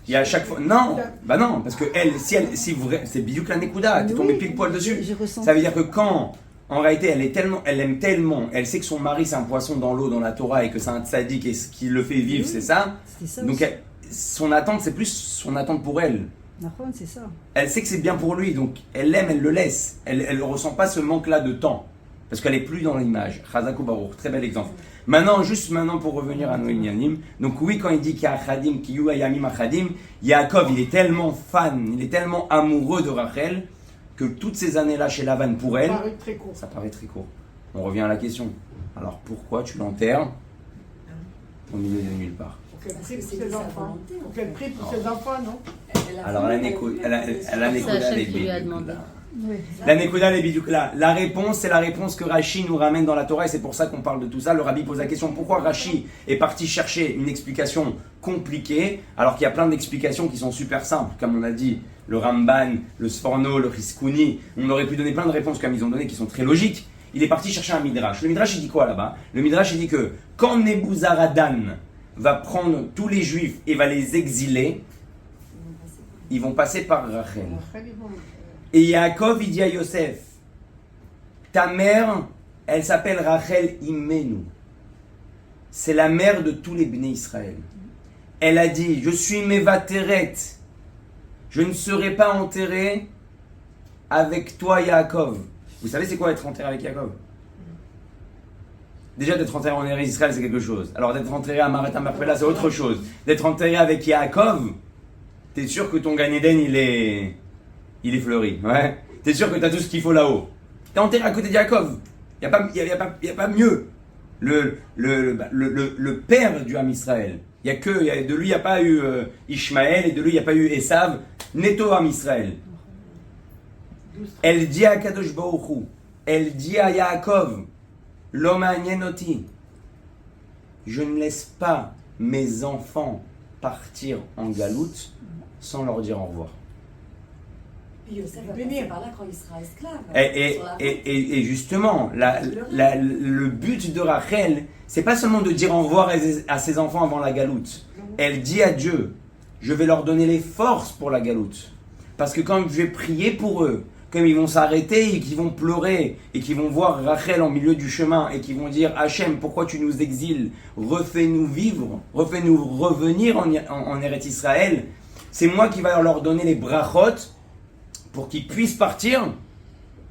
Il y a à chaque fois. Non, bah non, parce que c'est Bidouk la Nekuda, t'es tombé pile poil dessus. Ça veut dire que quand. En réalité, elle aime tellement, elle sait que son mari c'est un poisson dans l'eau, dans la Torah, et que c'est un tzaddik, et ce qui le fait vivre, c'est ça. Donc son attente, c'est plus son attente pour elle. C'est ça. Elle sait que c'est bien pour lui, donc elle l'aime, elle le laisse. Elle ne ressent pas ce manque-là de temps, parce qu'elle n'est plus dans l'image. Chazak Baruch, très bel exemple. Maintenant, pour revenir à Noé Yanim, donc oui, quand il dit qu'il y a Achadim, qu'il y a Yamim Achadim, Yaakov, il est tellement fan, il est tellement amoureux de Rachel, que toutes ces années-là chez Lavan pour elle, ça paraît très court. On revient à la question. Alors pourquoi tu l'enterres au milieu de nulle part? Pour qu'elle prie pour ses enfants. Pour qu'elle prie pour ses enfants, non? Alors la Nekuda, Oui. la Nekuda, les bidouk là. La réponse, c'est la réponse que Rashi nous ramène dans la Torah et c'est pour ça qu'on parle de tout ça. Le Rabbi pose la question pourquoi Rashi est parti chercher une explication compliquée alors qu'il y a plein d'explications qui sont super simples, comme on a dit. Le Ramban, le Sforno, le Riskouni, on aurait pu donner plein de réponses comme ils ont donné qui sont très logiques. Il est parti chercher un Midrash. Le Midrash il dit quoi là-bas? Le Midrash il dit que quand Nebuzaradan va prendre tous les Juifs et va les exiler, ils vont passer par Rachel. Et Yaakov il dit à Yosef, ta mère, elle s'appelle Rachel Imenu. C'est la mère de tous les Bnei Israël. Elle a dit, je suis Mevateret. Je ne serai pas enterré avec toi, Yaakov. Vous savez c'est quoi être enterré avec Yaakov? Déjà, d'être enterré en Eretz Israël, c'est quelque chose. Alors, d'être enterré à Marat HaMachpelah, c'est autre chose. D'être enterré avec Yaakov, t'es sûr que ton Gan Eden, il est fleuri. Ouais. T'es sûr que t'as tout ce qu'il faut là-haut. T'es enterré à côté de Yaakov. Y a pas mieux. Le père du Ham Israël. De lui, il n'y a pas eu Ishmaël, et de lui, il n'y a pas eu Esav. Netto Ham Israël. Elle dit à Kadosh Baruch Hu, elle dit à Yaakov, l'homme Anyenoti, je ne laisse pas mes enfants partir en galoute sans leur dire au revoir. Puis Yosef va passer par là quand il sera esclave. Et justement, le but de Rachel, c'est pas seulement de dire au revoir à ses enfants avant la galoute. Elle dit à Dieu, je vais leur donner les forces pour la galoute. Parce que quand je vais prier pour eux, comme ils vont s'arrêter et qu'ils vont pleurer et qu'ils vont voir Rachel en milieu du chemin et qu'ils vont dire Hachem, pourquoi tu nous exiles? Refais-nous vivre, refais-nous revenir en Eretz Israël. C'est moi qui vais leur donner les brachot pour qu'ils puissent partir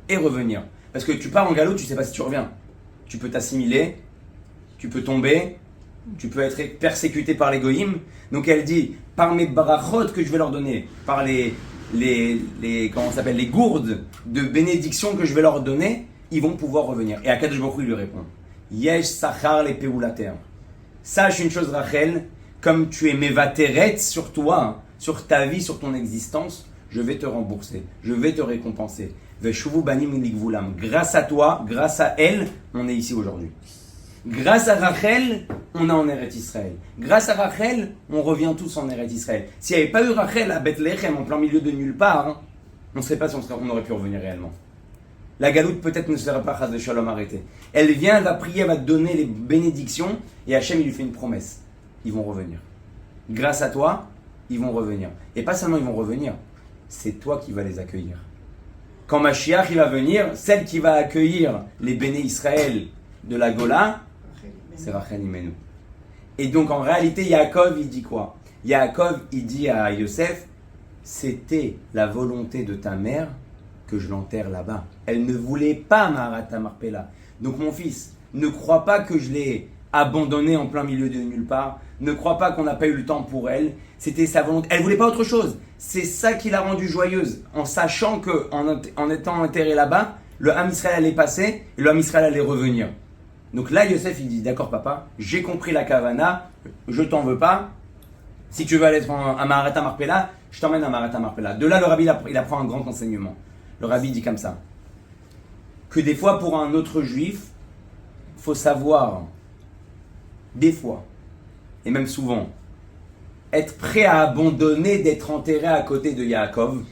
et revenir. Parce que tu pars en galop, tu ne sais pas si tu reviens. Tu peux t'assimiler, tu peux tomber, tu peux être persécuté par les goïms. Donc elle dit, par mes brachot que je vais leur donner, par les gourdes de bénédiction que je vais leur donner, ils vont pouvoir revenir. Et Akadosh Baruch Hu, il lui répond, Yesh sachar les peulater. Sache une chose, Rachel, comme tu es mevateret sur toi, sur ta vie, sur ton existence, je vais te rembourser, je vais te récompenser. Veshuvu banim uligvulam. Grâce à toi, grâce à elle, on est ici aujourd'hui. Grâce à Rachel, on est en Eretz Israël. Grâce à Rachel, on revient tous en Eretz Israël. S'il n'y avait pas eu Rachel à Bethléem, en plein milieu de nulle part, on ne sait pas si on aurait pu revenir réellement. La galoute peut-être ne serait pas Chas de Shalom arrêtée. Elle vient, elle va prier, elle va donner les bénédictions, et Hachem il lui fait une promesse. Ils vont revenir. Grâce à toi, ils vont revenir. Et pas seulement ils vont revenir, c'est toi qui vas les accueillir. Quand Mashiach il va venir, celle qui va accueillir les béné Israël de la Gola, c'est Rachel Imenu. Et donc en réalité, Yaakov il dit quoi? Yaakov il dit à Yosef, c'était la volonté de ta mère que je l'enterre là-bas. Elle ne voulait pas Marat HaMachpelah. Donc mon fils, ne crois pas que je l'ai abandonnée en plein milieu de nulle part. Ne crois pas qu'on n'a pas eu le temps pour elle. C'était sa volonté. Elle voulait pas autre chose. C'est ça qui l'a rendue joyeuse. En sachant qu'en étant enterré là-bas, le Ham Israël allait passer et le Ham Israël allait revenir. Donc là, Yosef, il dit, d'accord papa, j'ai compris la kavana, je t'en veux pas. Si tu veux aller à Marat HaMachpelah, je t'emmène à Marat HaMachpelah. De là, le rabbi, il apprend un grand enseignement. Le rabbi dit comme ça, que des fois, pour un autre juif, il faut savoir, des fois, et même souvent, être prêt à abandonner d'être enterré à côté de Yaakov.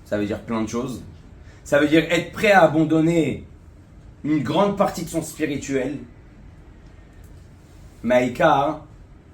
Ça veut dire plein de choses. Ça veut dire être prêt à abandonner une grande partie de son spirituel, Maïkar,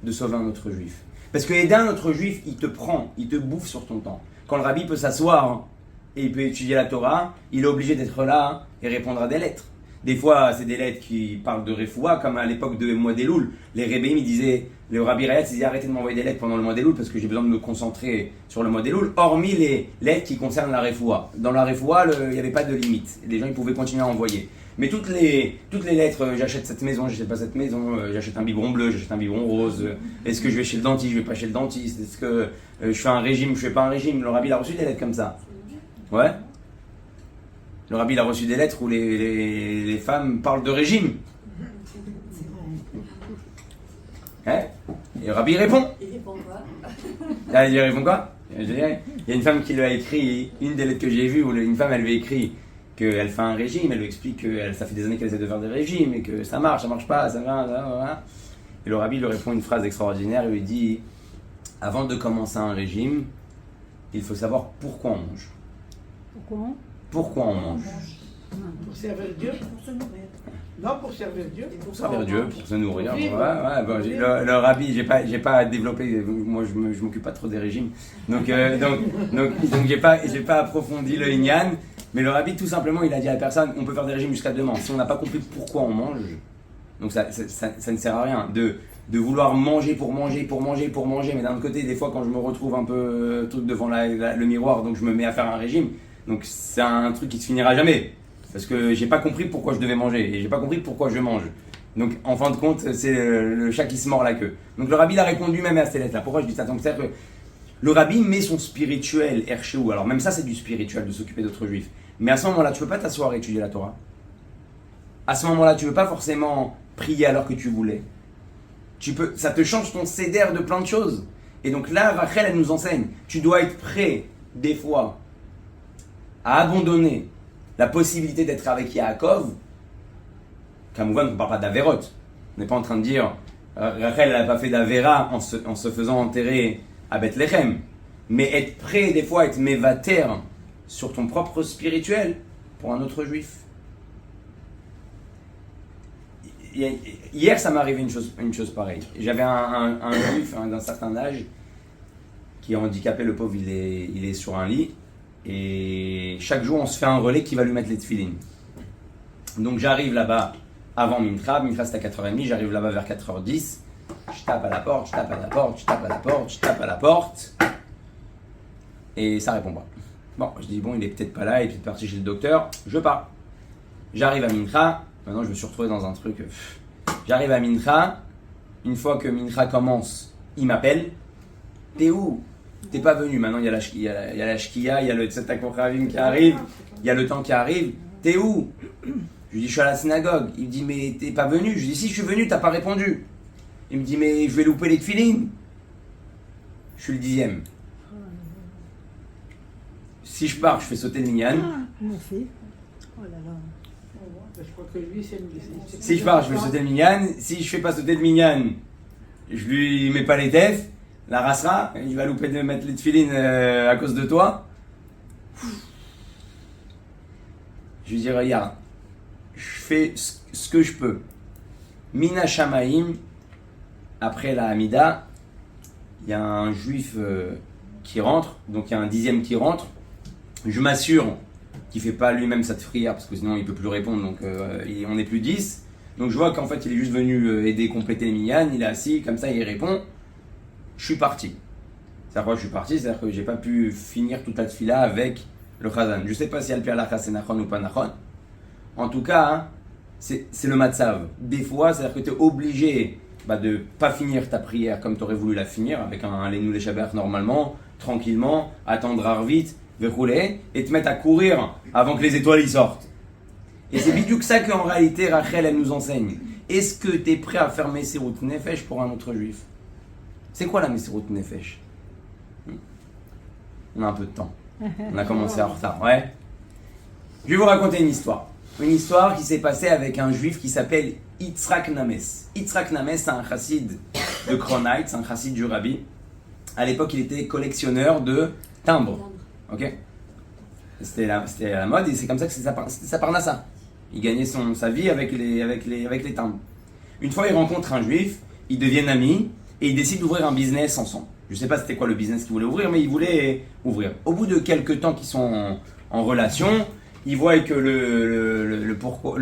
de sauver un autre juif. Parce que aider un autre juif, il te prend, il te bouffe sur ton temps. Quand le rabbi peut s'asseoir et il peut étudier la Torah, il est obligé d'être là et répondre à des lettres. Des fois, c'est des lettres qui parlent de Refoua, comme à l'époque de Mois d'Elul. Les Rebbeim, ils disaient, le Rabbi Rayat, ils disaient arrêtez de m'envoyer des lettres pendant le Mois d'Elul parce que j'ai besoin de me concentrer sur le Mois d'Elul, hormis les lettres qui concernent la Refoua. Dans la Refoua, il n'y avait pas de limite. Les gens ils pouvaient continuer à envoyer. Mais toutes les lettres, j'achète cette maison, j'achète pas cette maison, j'achète un biberon bleu, j'achète un biberon rose, est-ce que je vais chez le dentiste, je vais pas chez le dentiste, est-ce que je fais un régime, je fais pas un régime. Le Rabbi il a reçu des lettres comme ça. Ouais. Le rabbi il a reçu des lettres où les femmes parlent de régime. Hein? Et le rabbi répond. Il répond quoi? Il répond quoi? Il y a une femme qui lui a écrit, une des lettres que j'ai vues, où une femme elle lui a écrit qu'elle fait un régime, elle lui explique que ça fait des années qu'elle essaie de faire des régimes et que ça marche pas, ça va. Et le rabbi lui répond une phrase extraordinaire, il lui dit avant de commencer un régime, il faut savoir pourquoi on mange. Pourquoi on mange? Pour servir Dieu. Pour se nourrir. Non, pour servir Dieu. Pour servir Dieu, pour se nourrir. Pour vivre. Bon, le rabbi, j'ai pas développé. Moi, je m'occupe pas trop des régimes. Donc j'ai pas approfondi le Inyan. Mais le rabbi, tout simplement, il a dit à la personne, on peut faire des régimes jusqu'à demain. Si on n'a pas compris pourquoi on mange, donc ça ne sert à rien de vouloir manger pour manger. Mais d'un autre côté, des fois, quand je me retrouve un peu truc devant le miroir, donc je me mets à faire un régime. Donc c'est un truc qui se finira jamais. Parce que j'ai pas compris pourquoi je devais manger. Et j'ai pas compris pourquoi je mange. Donc en fin de compte, c'est le chat qui se mord la queue. Donc le rabbi il a répondu même à cette lettre-là. Pourquoi je dis ça? Donc c'est-à-dire que le rabbi met son spirituel Herchéou. Alors même ça c'est du spirituel de s'occuper d'autres juifs. Mais à ce moment-là, tu ne peux pas t'asseoir et étudier la Torah. À ce moment-là, tu ne peux pas forcément prier alors que tu voulais. Ça te change ton cédère de plein de choses. Et donc là, Rachel, elle nous enseigne. Tu dois être prêt, des fois, à abandonner la possibilité d'être avec Yaakov. Kamouvan, on ne parle pas d'Averot. On n'est pas en train de dire Rachel n'a pas fait d'Avera en se faisant enterrer à Bethléem. Mais être prêt, des fois, être mévater sur ton propre spirituel pour un autre juif. Hier, ça m'est arrivé une chose pareille. J'avais un juif d'un certain âge qui est handicapé, le pauvre, il est sur un lit. Et chaque jour, on se fait un relais qui va lui mettre les tefilines. Donc j'arrive là-bas avant Mincha c'était à 4h30, j'arrive là-bas vers 4h10. Je tape à la porte, je tape à la porte, je tape à la porte, je tape à la porte. Et ça répond pas. Bon, je dis bon, il est peut-être pas là, il est peut-être parti chez le docteur, je pars. J'arrive à Mincha. Maintenant, je me suis retrouvé dans un truc. J'arrive à Mincha. Une fois que Mincha commence, il m'appelle. T'es où? T'es pas venu. Maintenant, il y a la shkia, il y a le Tzetak Ravim qui arrive, il y a le temps qui arrive. T'es où? Je lui dis, je suis à la synagogue. Il me dit, mais t'es pas venu? Je lui dis, si, je suis venu, t'as pas répondu. Il me dit, mais je vais louper les tefilines. Je suis le 10e. Si je pars, je fais sauter le minyan. Comment on fait? Oh là là. Je crois que lui, c'est Si je pars, je fais sauter le minyan. Si je fais pas sauter le minyan, je lui mets pas les defs. La rasera, il va louper de mettre les tefilines à cause de toi. Je lui dis, regarde, je fais ce que je peux. Mina Shamaim, après la Hamida, il y a un juif qui rentre, donc il y a un 10e qui rentre. Je m'assure qu'il ne fait pas lui-même cette prière, parce que sinon il ne peut plus répondre, donc on n'est plus 10. Donc je vois qu'en fait il est juste venu aider, compléter les minyan, il est assis, comme ça il répond. Je suis parti. C'est-à-dire quoi je suis parti? C'est-à-dire que j'ai pas pu finir toute la tfila avec le chazan. Je sais pas si Al-Pi Halakha c'est nachon ou pas nachon. En tout cas, hein, c'est le matzav. Des fois, c'est-à-dire que tu es obligé de pas finir ta prière comme tu aurais voulu la finir, avec un Leinou les Shabbat normalement, tranquillement, attendre Arvit, rouler et te mettre à courir avant que les étoiles y sortent. Et c'est bidou que ça qu'en réalité Rachel elle nous enseigne. Est-ce que tu es prêt à faire Messirut Nefesh pour un autre juif? C'est quoi la Messirut Nefesh? On a un peu de temps. On a commencé en retard. Ouais. Je vais vous raconter une histoire. Une histoire qui s'est passée avec un juif qui s'appelle Yitzhak Names. Yitzhak Names, c'est un chassid de Kronite, c'est un chassid du Rabbi. À l'époque, il était collectionneur de timbres. Ok? C'était la mode et c'est comme ça que c'était sa parnassa. Il gagnait sa vie avec les timbres. Une fois, il rencontre un juif, ils deviennent amis et ils décident d'ouvrir un business ensemble. Je ne sais pas c'était quoi le business qu'ils voulaient ouvrir, mais ils voulaient ouvrir. Au bout de quelques temps qu'ils sont en relation, ils voient que le pour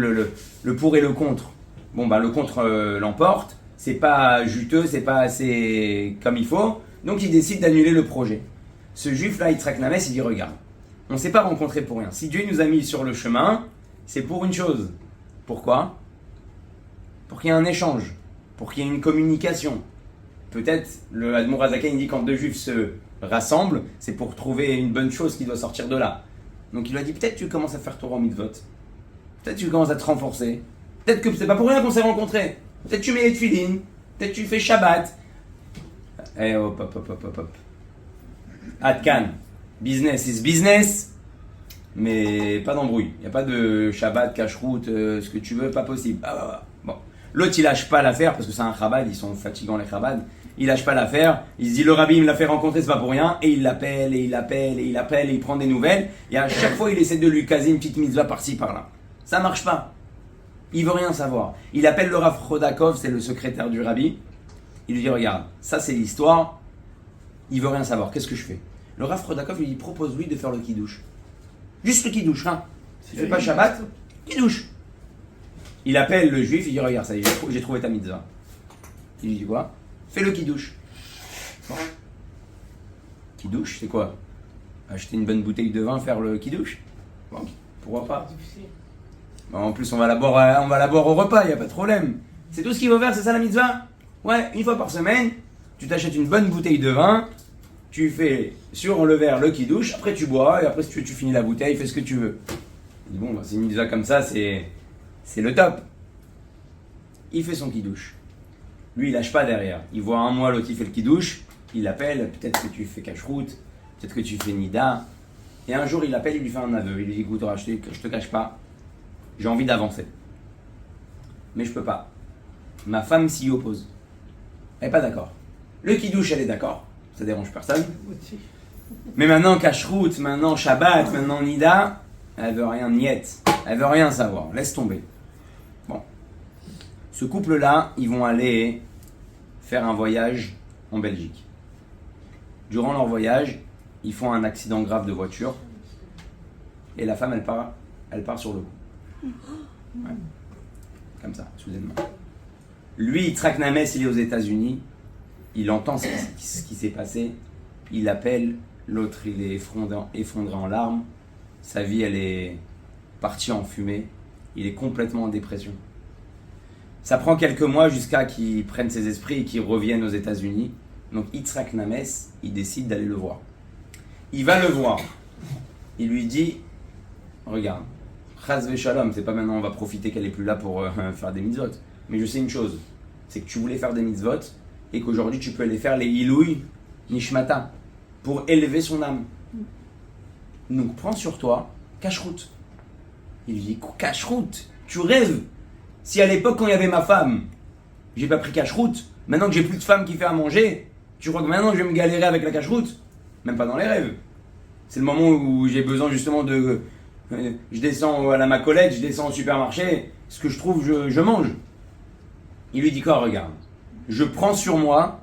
et le contre, le contre l'emporte, c'est pas juteux, c'est pas assez comme il faut, donc ils décident d'annuler le projet. Ce juif-là, Yitzhak Names, il dit regarde, on ne s'est pas rencontrés pour rien. Si Dieu nous a mis sur le chemin, c'est pour une chose. Pourquoi? Pour qu'il y ait un échange, pour qu'il y ait une communication. Peut-être, le Admour Hazaken dit quand deux juifs se rassemblent, c'est pour trouver une bonne chose qui doit sortir de là. Donc il lui a dit, peut-être tu commences à faire Torah mitzvot. Peut-être tu commences à te renforcer. Peut-être que c'est pas pour rien qu'on s'est rencontrés. Peut-être tu mets les tefilines. Peut-être tu fais Shabbat. Eh hop. Adkan. Business is business. Mais pas d'embrouille. Il n'y a pas de Shabbat, cacheroute, ce que tu veux, pas possible. Bon. L'autre il lâche pas l'affaire parce que c'est un Chabad, ils sont fatigants les Chabad. Il lâche pas l'affaire, il se dit le rabbi il me l'a fait rencontrer, c'est pas pour rien, et il l'appelle, et il prend des nouvelles, et à chaque fois il essaie de lui caser une petite mitzvah par-ci par-là. Ça marche pas. Il veut rien savoir. Il appelle le Rav Chodakov, c'est le secrétaire du rabbi, il lui dit regarde, ça c'est l'histoire, il veut rien savoir, qu'est-ce que je fais? Le Rav Chodakov lui propose lui de faire le kiddush. Juste le kiddush, hein. Il fait pas Shabbat, kiddush. Il appelle le juif, il dit regarde, ça y est, j'ai trouvé ta mitzvah. Il lui dit quoi? Fais le kiddush. Bon. Kiddush, c'est quoi? Acheter une bonne bouteille de vin, faire le kiddush? Bon, pourquoi pas? Bon, en plus, on va la boire au repas, il n'y a pas de problème. C'est tout ce qu'il faut faire, c'est ça la mitzvah? Ouais, une fois par semaine, tu t'achètes une bonne bouteille de vin, tu fais sur le verre le kidouche, après tu bois, et après si tu finis la bouteille, fais ce que tu veux. Il dit bon, bah, c'est une mitzvah comme ça, c'est le top. Il fait son kidouche. Lui, il lâche pas derrière. Il voit un mois, l'autre, il fait le kidouche, il appelle, peut-être que tu fais cache-route, peut-être que tu fais nida. Et un jour, il appelle, il lui fait un aveu. Il lui dit écoute, je te cache pas, j'ai envie d'avancer. Mais je peux pas. Ma femme s'y oppose. Elle n'est pas d'accord. Le kidouche, elle est d'accord. Ça dérange personne. Mais maintenant, cache-route, maintenant Shabbat, maintenant nida, elle veut rien, niette. Elle veut rien savoir. Laisse tomber. Bon. Ce couple-là, ils vont aller faire un voyage en Belgique. Durant leur voyage, ils font un accident grave de voiture. Et la femme, elle part sur le coup. Ouais. Comme ça, soudainement. Lui, Yitzhak Names, il est aux États-Unis. Il entend ce qui s'est passé. Il appelle. L'autre, il est effondré en larmes. Sa vie, elle est partie en fumée. Il est complètement en dépression. Ça prend quelques mois jusqu'à qu'il prenne ses esprits et qu'il revienne aux États-Unis. Donc, Yitzhak Names, il décide d'aller le voir. Il va le voir. Il lui dit regarde, Chaz Shalom, c'est pas maintenant on va profiter qu'elle est plus là pour faire des mitzvot. Mais je sais une chose, c'est que tu voulais faire des mitzvot et qu'aujourd'hui tu peux aller faire les Ilouï Nishmata pour élever son âme. Donc prends sur toi cache-route. Il lui dit cache-route, tu rêves. Si à l'époque quand il y avait ma femme, j'ai pas pris cache-route, maintenant que j'ai plus de femme qui fait à manger, tu crois que maintenant je vais me galérer avec la cache-route? Même pas dans les rêves. C'est le moment où j'ai besoin justement de... Je descends à la Macolette, je descends au supermarché, ce que je trouve, je mange. Il lui dit quoi? Regarde, je prends sur moi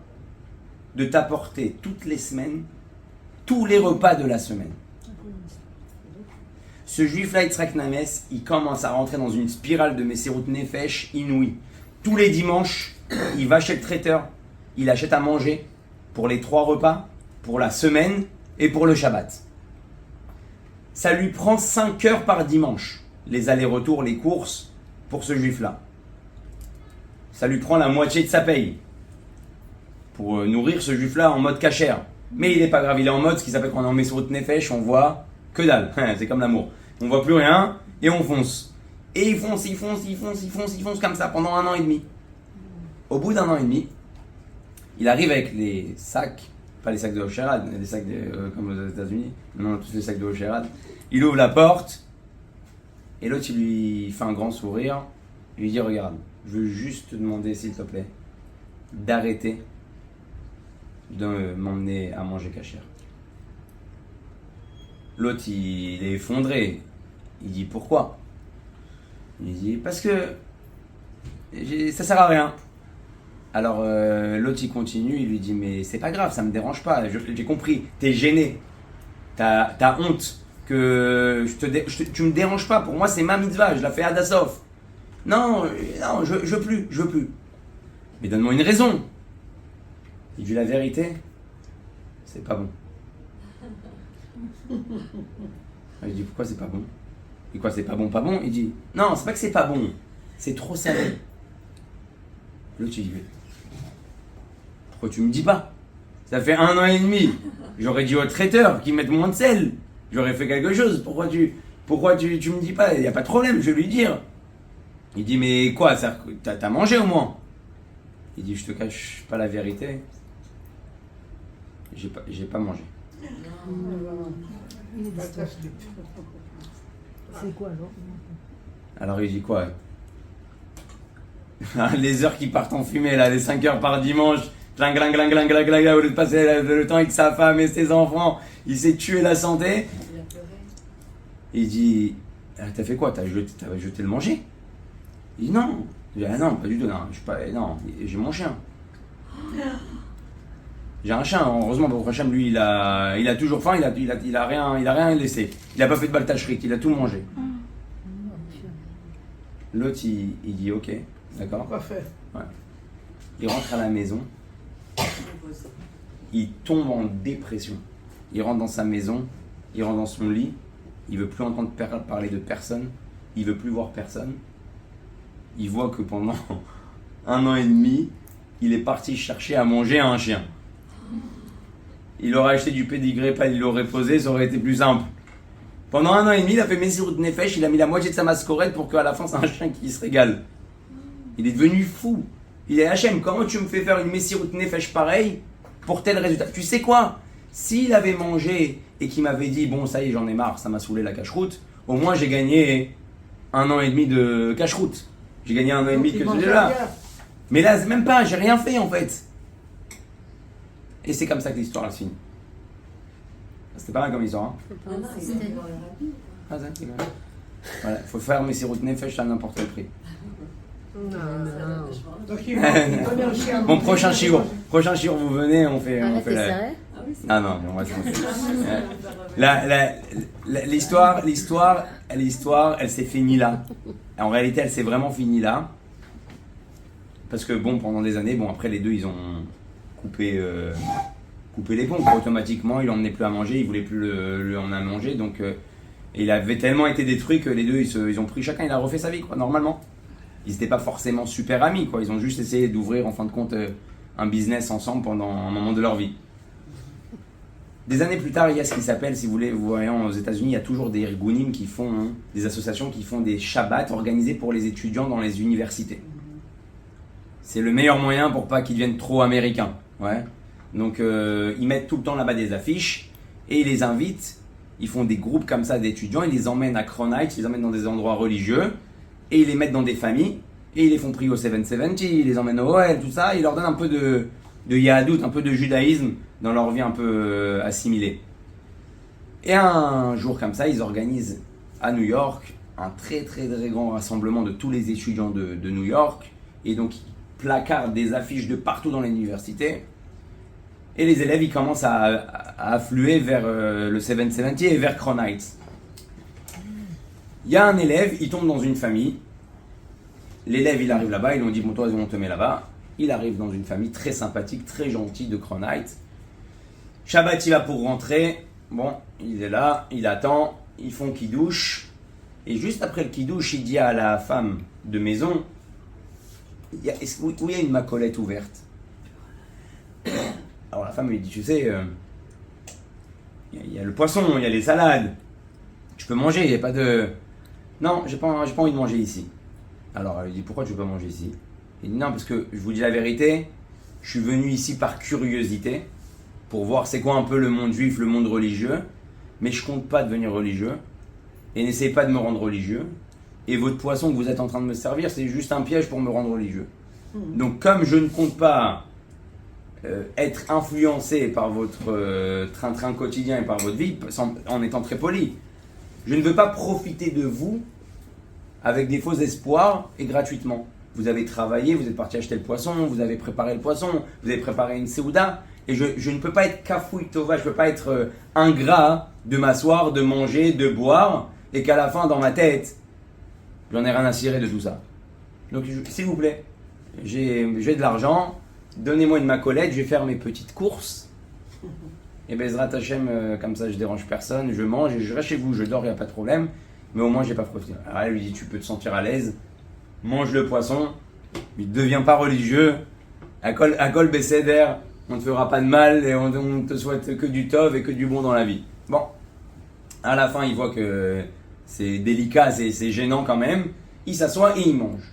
de t'apporter toutes les semaines, tous les repas de la semaine. Ce juif-là, Yitzhak Names, il commence à rentrer dans une spirale de Messirut Nefesh inouïe. Tous les dimanches, il va chez le traiteur, il achète à manger pour les 3 repas, pour la semaine et pour le Shabbat. Ça lui prend 5 heures par dimanche, les allers-retours, les courses, pour ce juif-là. Ça lui prend la moitié de sa paye pour nourrir ce juif-là en mode cachère. Mais il n'est pas grave, il est en mode ce qui s'appelle quand on est en Messirut Nefesh, on voit que dalle. C'est comme l'amour. On voit plus rien et on fonce. Et il fonce comme ça pendant 1 an et demi. Au bout d'1 an et demi, il arrive avec les sacs, pas les sacs de Osherad, mais les sacs comme aux États-Unis, non, tous les sacs de Osherad. Il ouvre la porte et l'autre il lui fait un grand sourire. Il lui dit regarde, je veux juste te demander s'il te plaît d'arrêter de m'emmener à manger cachère. L'autre il est effondré. Il dit pourquoi? Il dit parce que ça sert à rien. Alors l'autre il continue, il lui dit mais c'est pas grave, ça me dérange pas, j'ai compris, t'es gêné, t'as honte que tu me déranges pas, pour moi c'est ma mitzvah, je la fais à Dassof. Non, je veux plus. Mais donne-moi une raison. Il dit la vérité, c'est pas bon. Je dis pourquoi c'est pas bon? Et quoi c'est pas bon? Pas bon? Il dit non, c'est pas que c'est pas bon, c'est trop salé. L'autre il dit pourquoi tu me dis pas? Ça fait 1 an et demi. J'aurais dit au traiteur qu'ils mettent moins de sel. J'aurais fait quelque chose. Pourquoi tu me dis pas? Il n'y a pas de problème, je vais lui dire. Il dit mais quoi? T'as mangé au moins? Il dit je te cache pas la vérité. J'ai pas mangé. C'est quoi alors? Alors il dit quoi? Les heures qui partent en fumée là, les 5 heures par dimanche, au lieu de passer le temps avec sa femme et ses enfants, il s'est tué la santé. Il a pleuré. Il dit t'as fait quoi? T'as jeté le manger? Il dit non. Il dit non, pas du tout, non, j'ai mon chien. J'ai un chien, heureusement pour Hachem, lui il a toujours faim, il a rien laissé. Il a pas fait de baltachrit, il a tout mangé. L'autre il dit ok, d'accord. Quoi faire? Ouais. Il rentre à la maison, il tombe en dépression. Il rentre dans sa maison, il rentre dans son lit, il veut plus entendre parler de personne, il veut plus voir personne. Il voit que pendant 1 an et demi, il est parti chercher à manger à un chien. Il aurait acheté du pédigré, il l'aurait posé, ça aurait été plus simple. Pendant 1 an et demi, il a fait Messirut Nefesh, il a mis la moitié de sa mascorette pour qu'à la fin, c'est un chien qui se régale. Il est devenu fou. Il est Hachem, comment tu me fais faire une Messirut Nefesh pareille pour tel résultat? Tu sais quoi? S'il avait mangé et qu'il m'avait dit, bon, ça y est, j'en ai marre, ça m'a saoulé la cache-route, au moins j'ai gagné 1 an et demi de cache-route. J'ai gagné 1 an et demi que celui-là. Mais là, même pas, j'ai rien fait en fait. Et c'est comme ça que l'histoire elle se finit. C'était pas mal comme histoire. Hein? Ah, ça, c'est bien. Voilà, faut faire Messirut Nefesh à n'importe quel prix. Bon, prochain shiur, vous venez, on fait la... Ah non, on va se l'histoire, elle s'est finie là. En réalité, elle s'est vraiment finie là. Parce que bon, pendant des années, bon, après les deux, ils ont coupé les ponts. Automatiquement, il n'emmenait plus à manger, il voulait plus le emmener à manger. Donc, il avait tellement été détruit que les deux, ils ont pris chacun, il a refait sa vie, quoi, normalement. Ils n'étaient pas forcément super amis, quoi. Ils ont juste essayé d'ouvrir, en fin de compte, un business ensemble pendant un moment de leur vie. Des années plus tard, il y a ce qui s'appelle, si vous voulez, vous voyez, aux États-Unis, il y a toujours des Irgunim qui font, des associations qui font des Shabbats organisés pour les étudiants dans les universités. C'est le meilleur moyen pour pas qu'ils deviennent trop américains. Ouais. Donc, ils mettent tout le temps là-bas des affiches et ils les invitent. Ils font des groupes comme ça d'étudiants, ils les emmènent à Cronite, ils les emmènent dans des endroits religieux et ils les mettent dans des familles et ils les font prier au 770, ils les emmènent au OL, tout ça. Ils leur donnent un peu de Yahadout, un peu de judaïsme dans leur vie un peu assimilée. Et un jour comme ça, ils organisent à New York un très très très grand rassemblement de tous les étudiants de New York. Et donc, ils placardent des affiches de partout dans l'université. Et les élèves, ils commencent à affluer vers le 770 et vers Crown Heights. Il y a un élève, il tombe dans une famille. L'élève, il arrive là-bas, ils lui ont dit, bon, toi, on te met là-bas. Il arrive dans une famille très sympathique, très gentille de Crown Heights. Shabbat, il va pour rentrer. Bon, il est là, il attend. Ils font kidouche. Et juste après le kidouche, il dit à la femme de maison, où il y a une macolette ouverte. Alors la femme lui dit, tu sais, il y a le poisson, il y a les salades. Tu peux manger, il n'y a pas de... Non, j'ai pas envie de manger ici. Alors elle lui dit, pourquoi tu ne veux pas manger ici? Il dit, non, parce que je vous dis la vérité, je suis venu ici par curiosité, pour voir c'est quoi un peu le monde juif, le monde religieux, mais je compte pas devenir religieux, et n'essayez pas de me rendre religieux, et votre poisson que vous êtes en train de me servir, c'est juste un piège pour me rendre religieux. Donc comme je ne compte pas être influencé par votre train-train quotidien et par votre vie, en étant très poli, je ne veux pas profiter de vous avec des faux espoirs et gratuitement. Vous avez travaillé, vous êtes parti acheter le poisson, vous avez préparé le poisson, vous avez préparé une séouda, et je ne peux pas être kafoui tova, je ne peux pas être ingrat de m'asseoir, de manger, de boire, et qu'à la fin, dans ma tête, j'en ai rien à cirer de tout ça. Donc, s'il vous plaît, j'ai de l'argent, donnez-moi une macolette, je vais faire mes petites courses, et Bezrat Hashem, comme ça je dérange personne, je mange et je reste chez vous, je dors, il n'y a pas de problème, mais au moins j'ai pas profité. Alors elle lui dit, tu peux te sentir à l'aise, mange le poisson, ne deviens pas religieux, Akol Besséder, on ne te fera pas de mal et on te souhaite que du tov et que du bon dans la vie. Bon, à la fin il voit que c'est délicat, c'est gênant quand même, il s'assoit et il mange.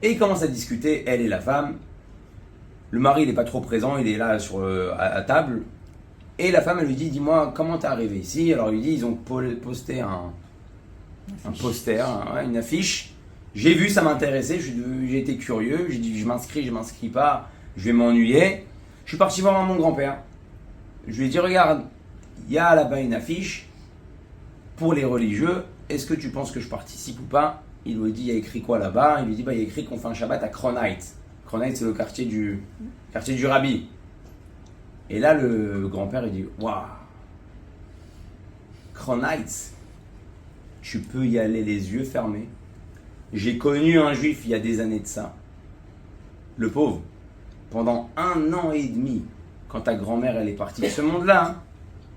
Et il commence à discuter, elle et la femme. Le mari il n'est pas trop présent, il est là à table. Et la femme elle lui dit, dis-moi comment t'es arrivé ici? Alors il lui dit, ils ont posté un poster, une affiche. J'ai vu, ça m'intéressait, j'ai été curieux, j'ai dit je m'inscris pas, je vais m'ennuyer. Je suis parti voir mon grand-père. Je lui ai dit, regarde, il y a là-bas une affiche pour les religieux, est-ce que tu penses que je participe ou pas? Il lui dit, il y a écrit quoi là-bas? Il lui dit, il y a écrit qu'on fait un Shabbat à Crown Heights. Crown Heights, c'est le quartier du Rabbi. Et là, le grand-père, il dit, waouh, Crown Heights, tu peux y aller les yeux fermés. J'ai connu un juif il y a des années de ça. Le pauvre, pendant 1 an et demi, quand ta grand-mère elle est partie de ce monde-là,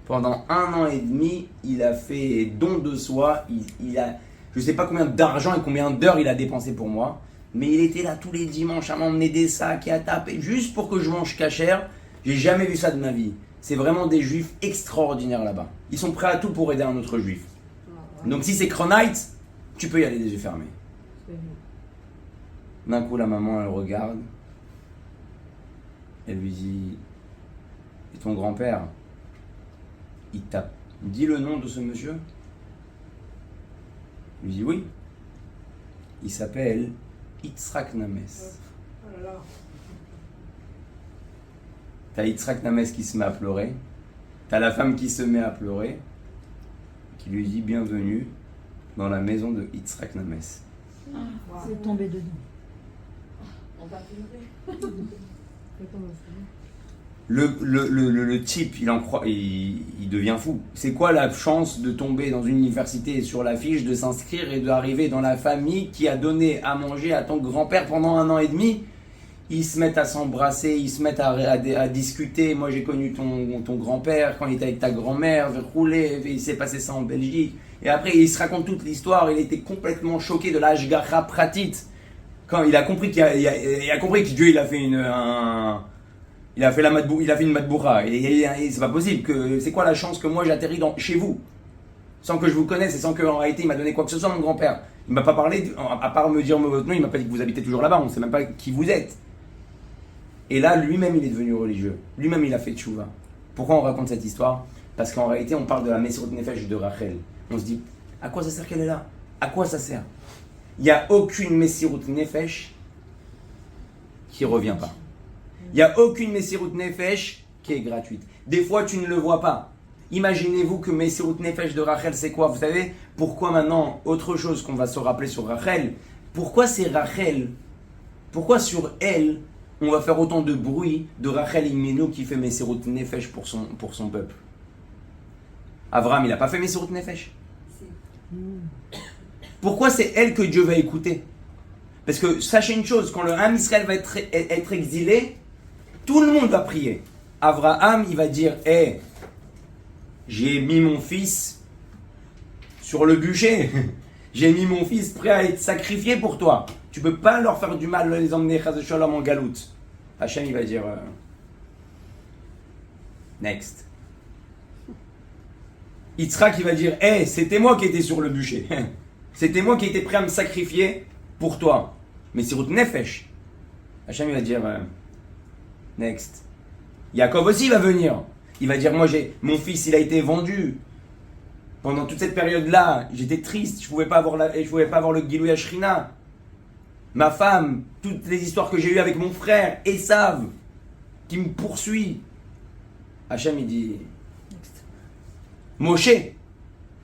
pendant 1 an et demi, il a fait don de soi. Il a, je ne sais pas combien d'argent et combien d'heures il a dépensé pour moi. Mais il était là tous les dimanches à m'emmener des sacs et à taper juste pour que je mange cachère. J'ai jamais vu ça de ma vie. C'est vraiment des juifs extraordinaires là-bas. Ils sont prêts à tout pour aider un autre juif. Donc si c'est Cronite, tu peux y aller les yeux fermés. D'un coup, la maman, elle regarde. Elle lui dit, et ton grand-père, il t'a dit le nom de ce monsieur? Il lui dit oui. Il s'appelle Yitzhak Names. Oh là là. T'as Yitzhak Names qui se met à pleurer. T'as la femme qui se met à pleurer. Qui lui dit bienvenue dans la maison de Yitzhak Names. C'est tombé dedans. On va pleurer. Le type, il en croit, il devient fou. C'est quoi la chance de tomber dans une université sur l'affiche, de s'inscrire et d'arriver dans la famille qui a donné à manger à ton grand-père pendant 1 an et demi? Ils se mettent à s'embrasser, ils se mettent à discuter. Moi, j'ai connu ton grand-père quand il était avec ta grand-mère, roulé, il s'est passé ça en Belgique. Et après, il se raconte toute l'histoire. Il était complètement choqué de la Hashgacha Pratit. Quand il a compris il a compris que Dieu, il a fait une matboura. Et c'est pas possible. C'est quoi la chance que moi j'atterris chez vous sans que je vous connaisse et sans qu'en réalité il m'a donné quoi que ce soit, mon grand-père. Il m'a pas parlé, à part me dire votre nom, il m'a pas dit que vous habitez toujours là-bas. On sait même pas qui vous êtes. Et là, lui-même, il est devenu religieux. Lui-même, il a fait tchouva. Pourquoi on raconte cette histoire? Parce qu'en réalité, on parle de la Messirut Nefesh de Rachel. On se dit, à quoi ça sert qu'elle est là? À quoi ça sert? Il n'y a aucune Messirut Nefesh qui ne revient pas. Il n'y a aucune Messirut Nefesh qui est gratuite. Des fois, tu ne le vois pas. Imaginez-vous que Messirut Nefesh de Rachel, c'est quoi? Vous savez, pourquoi maintenant, autre chose qu'on va se rappeler sur Rachel, pourquoi c'est Rachel? Pourquoi sur elle, on va faire autant de bruit de Rachel Imenu qui fait Messirut Nefesh pour son peuple? Abraham, il n'a pas fait Messirut Nefesh. Pourquoi c'est elle que Dieu va écouter? Parce que sachez une chose, quand le Ham Israël va être exilé, tout le monde va prier. Abraham, il va dire, j'ai mis mon fils sur le bûcher. J'ai mis mon fils prêt à être sacrifié pour toi. Tu peux pas leur faire du mal, les emmener Chaz Shalom en galoute. Hachem, il va dire, next. Yitzhak, il va dire, c'était moi qui étais sur le bûcher. C'était moi qui étais prêt à me sacrifier pour toi. Mais c'est route Nefesh. Hachem, il va dire, next. Yaakov aussi va venir. Il va dire, mon fils, il a été vendu. Pendant toute cette période-là, j'étais triste. Je pouvais pas avoir le Gilou Yashrina. Ma femme, toutes les histoires que j'ai eues avec mon frère, Esav, qui me poursuit. Hachem, il dit, Moshe,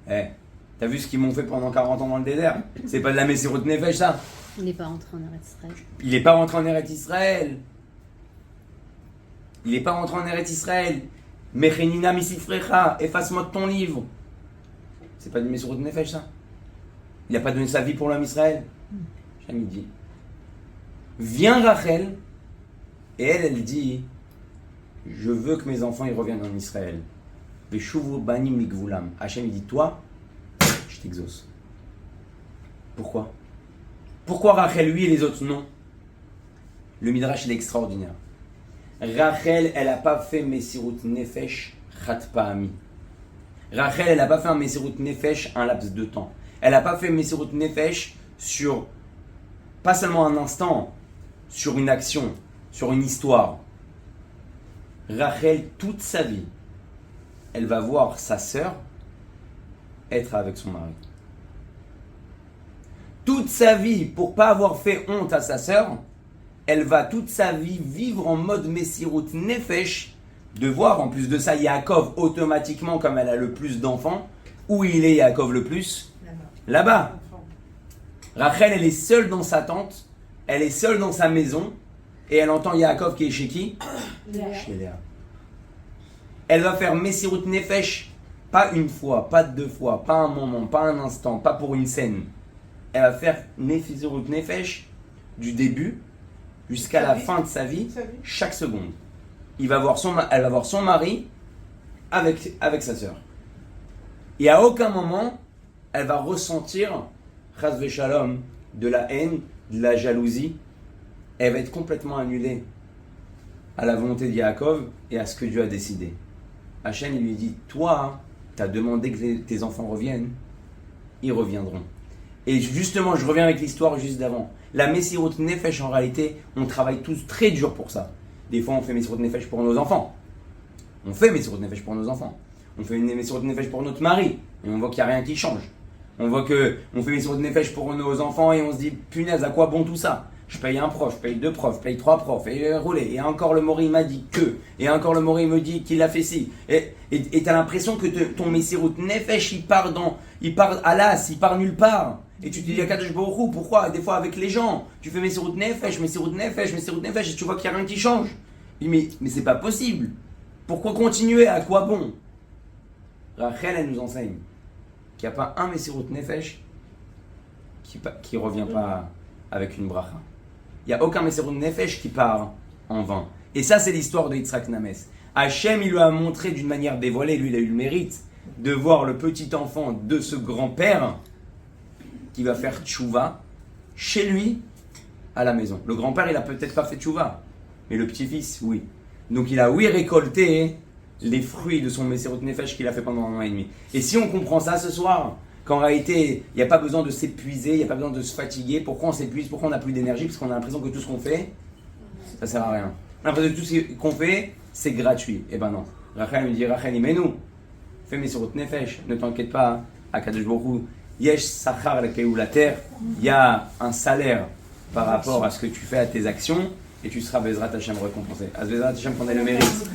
t'as vu ce qu'ils m'ont fait pendant 40 ans dans le désert? C'est pas de la Messirut Nefesh, ça? Il n'est pas rentré en Eretz Israël. Il n'est pas rentré en Eretz Israël. Il n'est pas rentré en Eretz Israël. Mechenina misifrecha, efface-moi de ton livre. C'est pas du Messirut Nefesh, ça? Il n'a pas donné sa vie pour l'homme Israël. Hachem, il dit, viens Rachel, et elle dit, je veux que mes enfants ils reviennent en Israël. Veshuvu banim migvulam. Hachem, il dit, toi, je t'exauce. Pourquoi? Pourquoi Rachel, lui, et les autres, non? Le Midrash, il est extraordinaire. Rachel, elle n'a pas fait Messirut Nefesh Chat Pa'ami. Rachel, elle n'a pas fait un Messirut Nefesh un laps de temps. Elle n'a pas fait Messirut Nefesh sur, pas seulement un instant, sur une action, sur une histoire. Rachel, toute sa vie, elle va voir sa sœur être avec son mari. Toute sa vie, pour pas avoir fait honte à sa sœur, elle va toute sa vie vivre en mode Messirut Nefesh, de voir en plus de ça Yaakov automatiquement, comme elle a le plus d'enfants. Où il est Yaakov le plus? Là-bas. Rachel, elle est seule dans sa tente, elle est seule dans sa maison, et elle entend Yaakov qui est chez qui? Chez Léa. Elle va faire Messirut Nefesh, pas une fois, pas 2 fois, pas un moment, pas un instant, pas pour une scène. Elle va faire Messirut Nefesh du début jusqu'à la fin de sa vie, chaque seconde. Elle va voir son mari avec sa sœur. Et à aucun moment, elle va ressentir, Chas Veshalom, de la haine de la jalousie, elle va être complètement annulée à la volonté de Yaakov et à ce que Dieu a décidé. Hachem, il lui dit, toi, tu as demandé que tes enfants reviennent, ils reviendront. Et justement, je reviens avec l'histoire juste d'avant. La Messirut Nefesh, en réalité, on travaille tous très dur pour ça. Des fois, on fait Messirut Nefesh pour nos enfants. On fait Messirut Nefesh pour nos enfants. On fait une Messirut Nefesh pour notre mari. Et on voit qu'il n'y a rien qui change. On voit qu'on fait Messirut Nefesh pour nos enfants et on se dit, punaise, à quoi bon tout ça? Je paye un prof, je paye deux profs, je paye trois profs, et roulé. Et encore le Mori m'a dit que. Et encore le Mori me dit qu'il a fait ci. Et t'as l'impression que ton Messirut Nefesh, il part à l'as, il part nulle part. Et tu te dis, Akadosh Baruch Hu, pourquoi? Des fois avec les gens, tu fais Messirut Nefesh, Messirut Nefesh, Messirut Nefesh, et tu vois qu'il n'y a rien qui change. Mais c'est pas possible. Pourquoi continuer? À quoi bon? Rachel, elle nous enseigne qu'il n'y a pas un Messirut Nefesh qui revient pas avec une bracha. Il n'y a aucun Messirut Nefesh qui part en vain. Et ça, c'est l'histoire de Yitzhak Names. Hachem, il lui a montré d'une manière dévoilée, lui, il a eu le mérite de voir le petit enfant de ce grand-père qui va faire tchouva chez lui, à la maison. Le grand-père, il a peut-être pas fait tchouva, mais le petit-fils, oui. Donc il a, oui, récolté les fruits de son Messirut Nefesh qu'il a fait pendant 1 an et demi. Et si on comprend ça ce soir, qu'en réalité, il n'y a pas besoin de s'épuiser, il n'y a pas besoin de se fatiguer. Pourquoi on s'épuise? Pourquoi on n'a plus d'énergie? Parce qu'on a l'impression que tout ce qu'on fait, ça ne sert à rien. On a l'impression que tout ce qu'on fait, c'est gratuit. Eh ben non. Rachel me dit, Rachel, imenu, fais Messirut Nefesh, ne t'inquiète pas, Akadosh Baruch Hu, yesh sachar la terre, il y a un salaire par rapport à ce que tu fais à tes actions, et tu seras Bezrat Hashem récompensé. À Bezrat Hashem qu'on ait le mérite.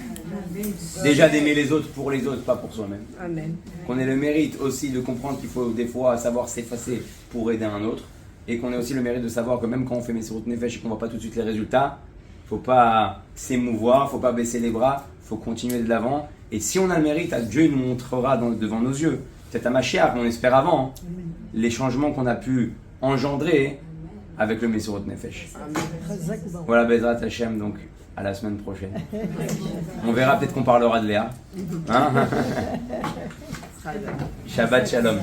Déjà d'aimer les autres pour les autres, pas pour soi-même. Amen. Qu'on ait le mérite aussi de comprendre qu'il faut des fois savoir s'effacer pour aider un autre. Et qu'on ait aussi le mérite de savoir que même quand on fait Messirut Nefesh et qu'on ne voit pas tout de suite les résultats, il ne faut pas s'émouvoir, il ne faut pas baisser les bras, il faut continuer de l'avant. Et si on a le mérite, Dieu nous montrera devant nos yeux, peut-être à Mashiach, on espère avant, les changements qu'on a pu engendrer avec le Messirut Nefesh. Voilà, Bezrat Hashem, donc à la semaine prochaine. On verra, peut-être qu'on parlera de Léa. Hein? Shabbat Shalom.